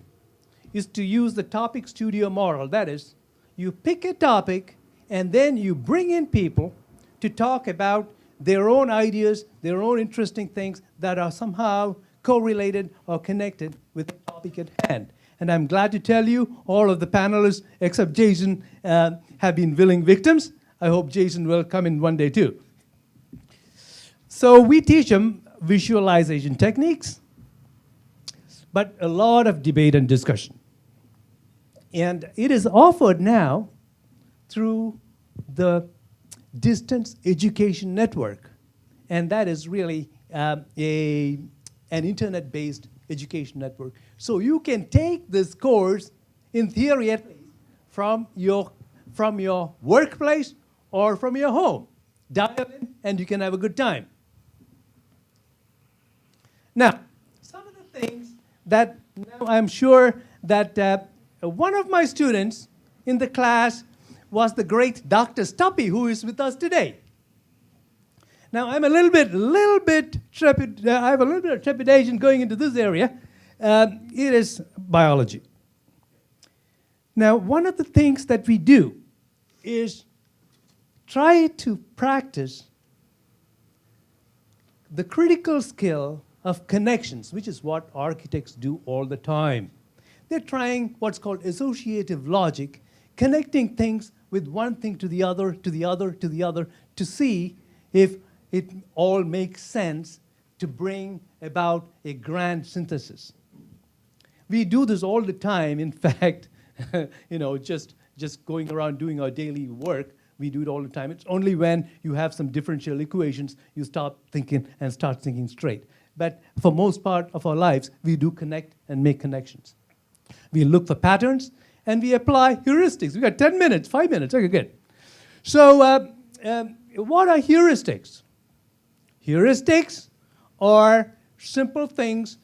is to use the topic studio model. That is, you pick a topic, and then you bring in people to talk about their own ideas, their own interesting things that are somehow correlated or connected with the topic at hand. And I'm glad to tell you, all of the panelists, except Jason, have been willing victims. I hope Jason will come in one day too. So we teach them visualization techniques, but a lot of debate and discussion. And it is offered now through the Distance Education Network. And that is really an internet-based education network. So you can take this course, in theory at least, from your workplace or from your home. Dial in and you can have a good time. Now, some of the things that now I'm sure that one of my students in the class was the great Dr. Stuppy, who is with us today. Now, I'm a little bit I have a little bit of trepidation going into this area. It is biology. Now, one of the things that we do is try to practice the critical skill of connections, which is what architects do all the time. They're trying what's called associative logic, connecting things with one thing to the other, to the other, to the other, to see if it all makes sense to bring about a grand synthesis. We do this all the time. In fact, just going around doing our daily work, we do it all the time. It's only when you have some differential equations you stop thinking and start thinking straight. But for most part of our lives, we do connect and make connections. We look for patterns and we apply heuristics. We got 10 minutes, 5 minutes, okay, good. So what are heuristics? Heuristics are simple things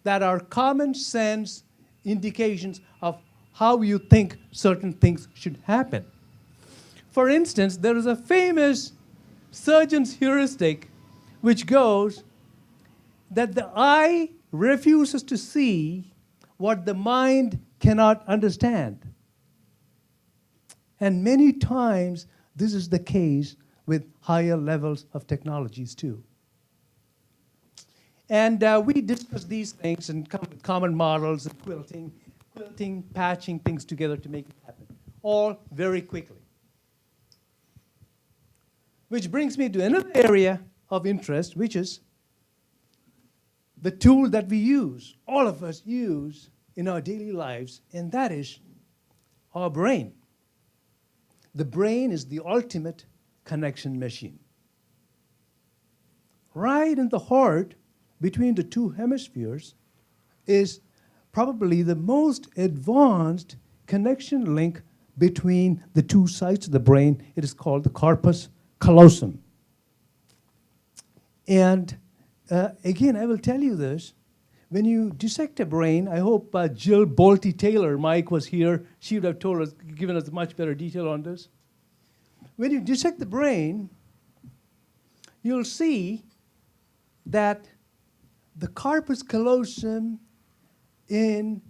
that are common sense indications of how you think certain things should happen. For instance, there is a famous surgeon's heuristic which goes that the eye refuses to see what the mind cannot understand. And many times, this is the case with higher levels of technologies too. And we discuss these things and come with common models and quilting, patching things together to make it happen, all very quickly. Which brings me to another area of interest, which is the tool that we use, all of us use in our daily lives, and that is our brain. The brain is the ultimate connection machine. Right in the heart, between the two hemispheres, is probably the most advanced connection link between the two sides of the brain. It is called the corpus callosum. And again, I will tell you this. When you dissect a brain, I hope Jill Bolte-Taylor, Mike, was here. She would have told us, given us much better detail on this. When you dissect the brain, you'll see that the corpus callosum in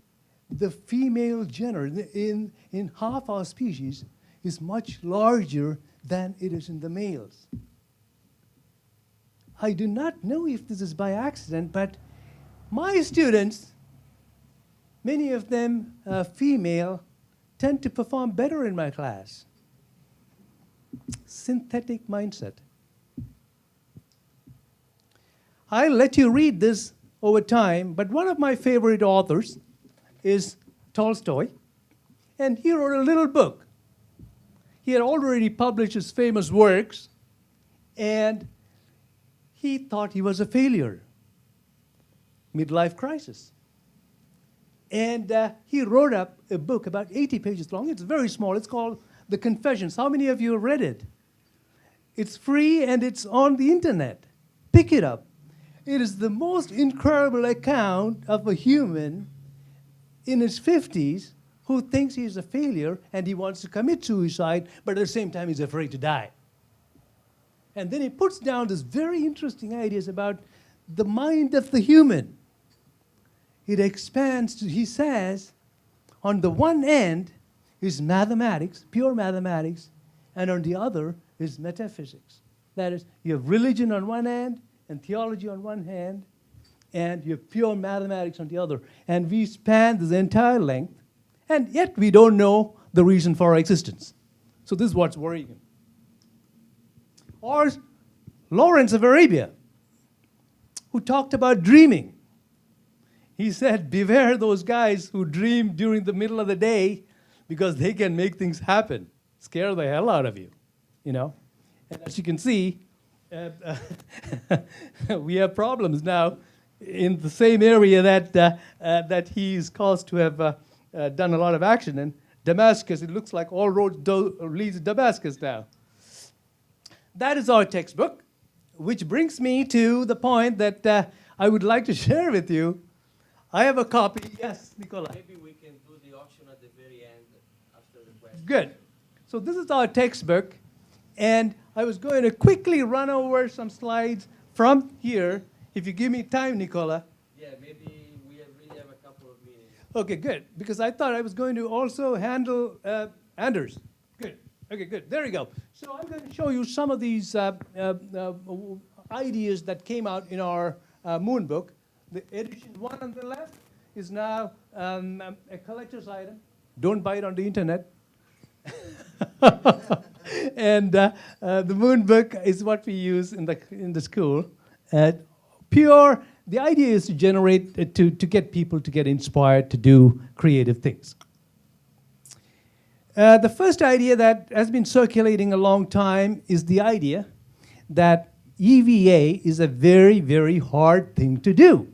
the female gender, in half our species, is much larger than it is in the males. I do not know if this is by accident, but my students, many of them female, tend to perform better in my class. Synthetic mindset. I'll let you read this over time, but one of my favorite authors is Tolstoy, and he wrote a little book. He had already published his famous works, and he thought he was a failure. Midlife crisis. And he wrote up a book about 80 pages long. It's very small. It's called The Confessions. How many of you have read it? It's free and it's on the internet. Pick it up. It is the most incredible account of a human in his 50s who thinks he's a failure and he wants to commit suicide, but at the same time he's afraid to die. And then he puts down these very interesting ideas about the mind of the human. It expands to, he says, on the one end is mathematics, pure mathematics, and on the other is metaphysics. That is, you have religion on one hand and theology on one hand, and you have pure mathematics on the other. And we span this entire length, and yet we don't know the reason for our existence. So this is what's worrying him. Or Lawrence of Arabia, who talked about dreaming. he said, beware those guys who dream during the middle of the day because they can make things happen, scare the hell out of you, you know. And as you can see, we have problems now in the same area that he's caused to have done a lot of action in. Damascus, it looks like all roads lead to Damascus now. That is our textbook, which brings me to the point that I would like to share with you. I have a copy. Yes, Nicola. Maybe we can do the auction at the very end after the question. Good. So this is our textbook, and I was going to quickly run over some slides from here. If you give me time, Nicola. Yeah, maybe we really have a couple of minutes. Okay, good. Because I thought I was going to also handle Anders. Good. Okay, good. There you go. So I'm going to show you some of these ideas that came out in our Moon book. The edition 1 on the left is now a collector's item. Don't buy it on the internet. And the Moon book is what we use in the school. The idea is to generate, to get people to get inspired to do creative things. The first idea that has been circulating a long time is the idea that EVA is a very, very hard thing to do.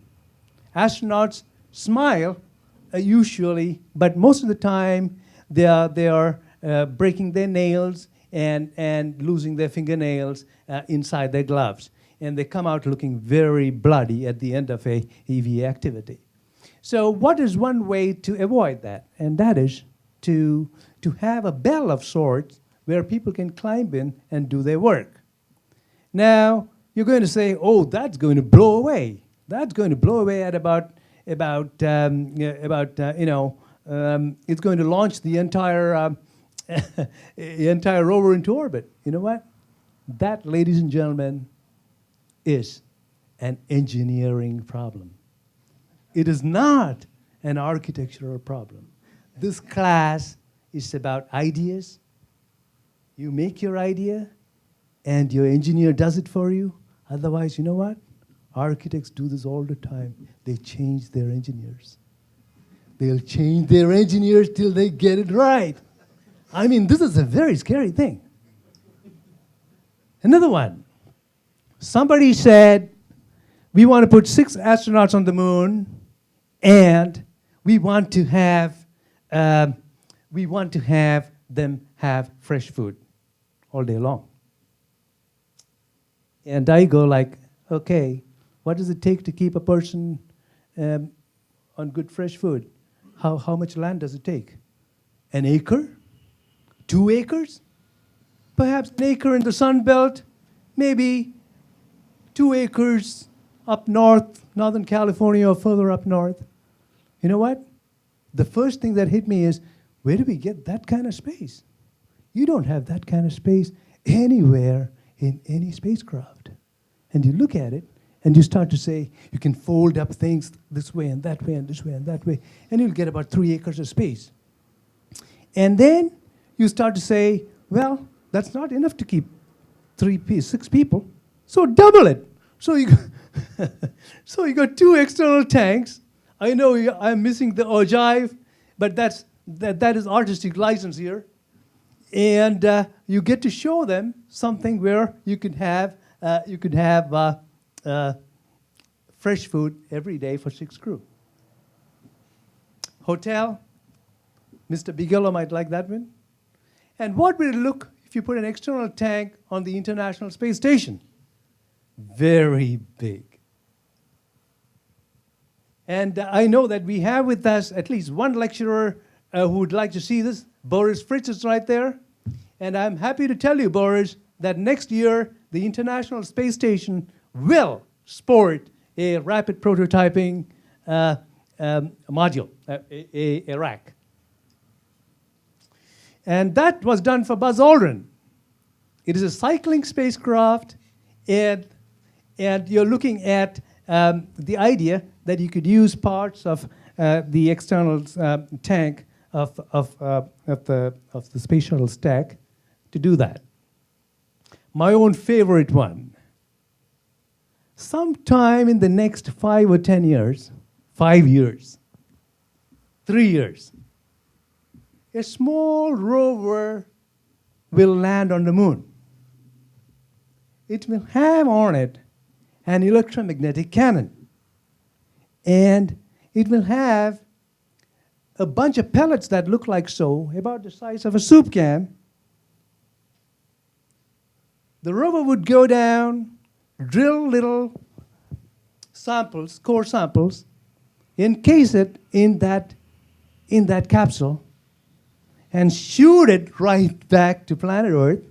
Astronauts smile usually, but most of the time they are breaking their nails and losing their fingernails inside their gloves. And they come out looking very bloody at the end of a EVA activity. So what is one way to avoid that? And that is to have a bell of sorts where people can climb in and do their work. Now, you're going to say, oh, that's going to blow away. That's going to blow away at it's going to launch the entire entire rover into orbit. You know what? That, ladies and gentlemen, is an engineering problem. It is not an architectural problem. This class is about ideas. You make your idea, and your engineer does it for you. Otherwise, you know what? Architects do this all the time. They change their engineers. They'll change their engineers till they get it right. I mean, this is a very scary thing. Another one. Somebody said, we want to put 6 astronauts on the moon, and we want to have them have fresh food all day long. And I go like, okay, what does it take to keep a person on good fresh food? How much land does it take? An acre? 2 acres? Perhaps an acre in the Sun Belt, maybe 2 acres up north, Northern California or further up north. You know what? The first thing that hit me is, where do we get that kind of space? You don't have that kind of space anywhere in any spacecraft. And you look at it, and you start to say, you can fold up things this way and that way and this way and that way, and you'll get about 3 acres of space. And then you start to say, well, that's not enough to keep 6 people, so double it. So you got 2 external tanks. I know I'm missing the ogive, but that is artistic license here. And you get to show them something where you could have fresh food every day for 6 crew. Hotel, Mr. Bigelow might like that one. And what will it look if you put an external tank on the International Space Station? Very big. And I know that we have with us at least one lecturer who would like to see this. Boris Fritz is right there. And I'm happy to tell you, Boris, that next year the International Space Station will sport a rapid prototyping module, a rack. And that was done for Buzz Aldrin. It is a cycling spacecraft, and you're looking at the idea that you could use parts of the external tank of the space shuttle stack to do that. My own favorite one. Sometime in the next 5 or 10 years, 5 years, 3 years. A small rover will land on the moon. It will have on it an electromagnetic cannon. And it will have a bunch of pellets that look like so, about the size of a soup can. The rover would go down, drill little samples, core samples, encase it in that capsule, and shoot it right back to planet Earth,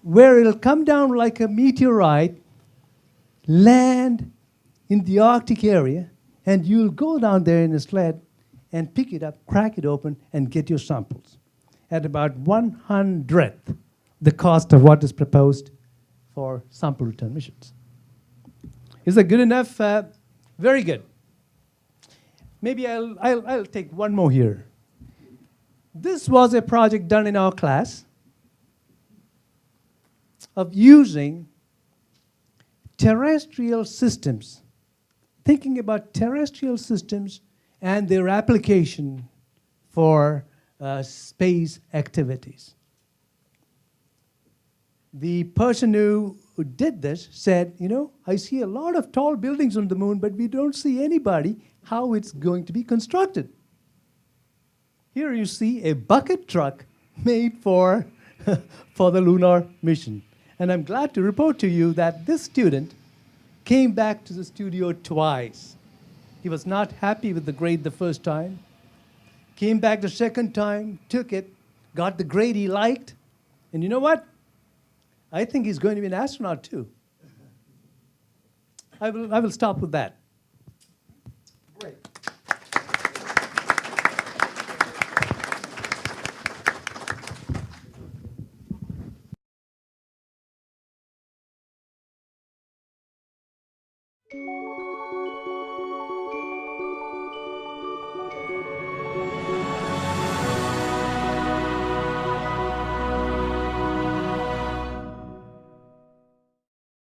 where it'll come down like a meteorite, land in the Arctic area, and you'll go down there in a sled and pick it up, crack it open, and get your samples at about 1/100th the cost of what is proposed for sample return missions. Is that good enough? Very good. Maybe I'll take one more here. This was a project done in our class of using terrestrial systems, thinking about terrestrial systems and their application for space activities. The person who did this said, you know, I see a lot of tall buildings on the moon, but we don't see anybody how it's going to be constructed. Here you see a bucket truck made for, for the lunar mission. And I'm glad to report to you that this student came back to the studio twice. He was not happy with the grade the first time, came back the second time, took it, got the grade he liked, and you know what? I think he's going to be an astronaut too. I will stop with that. Great.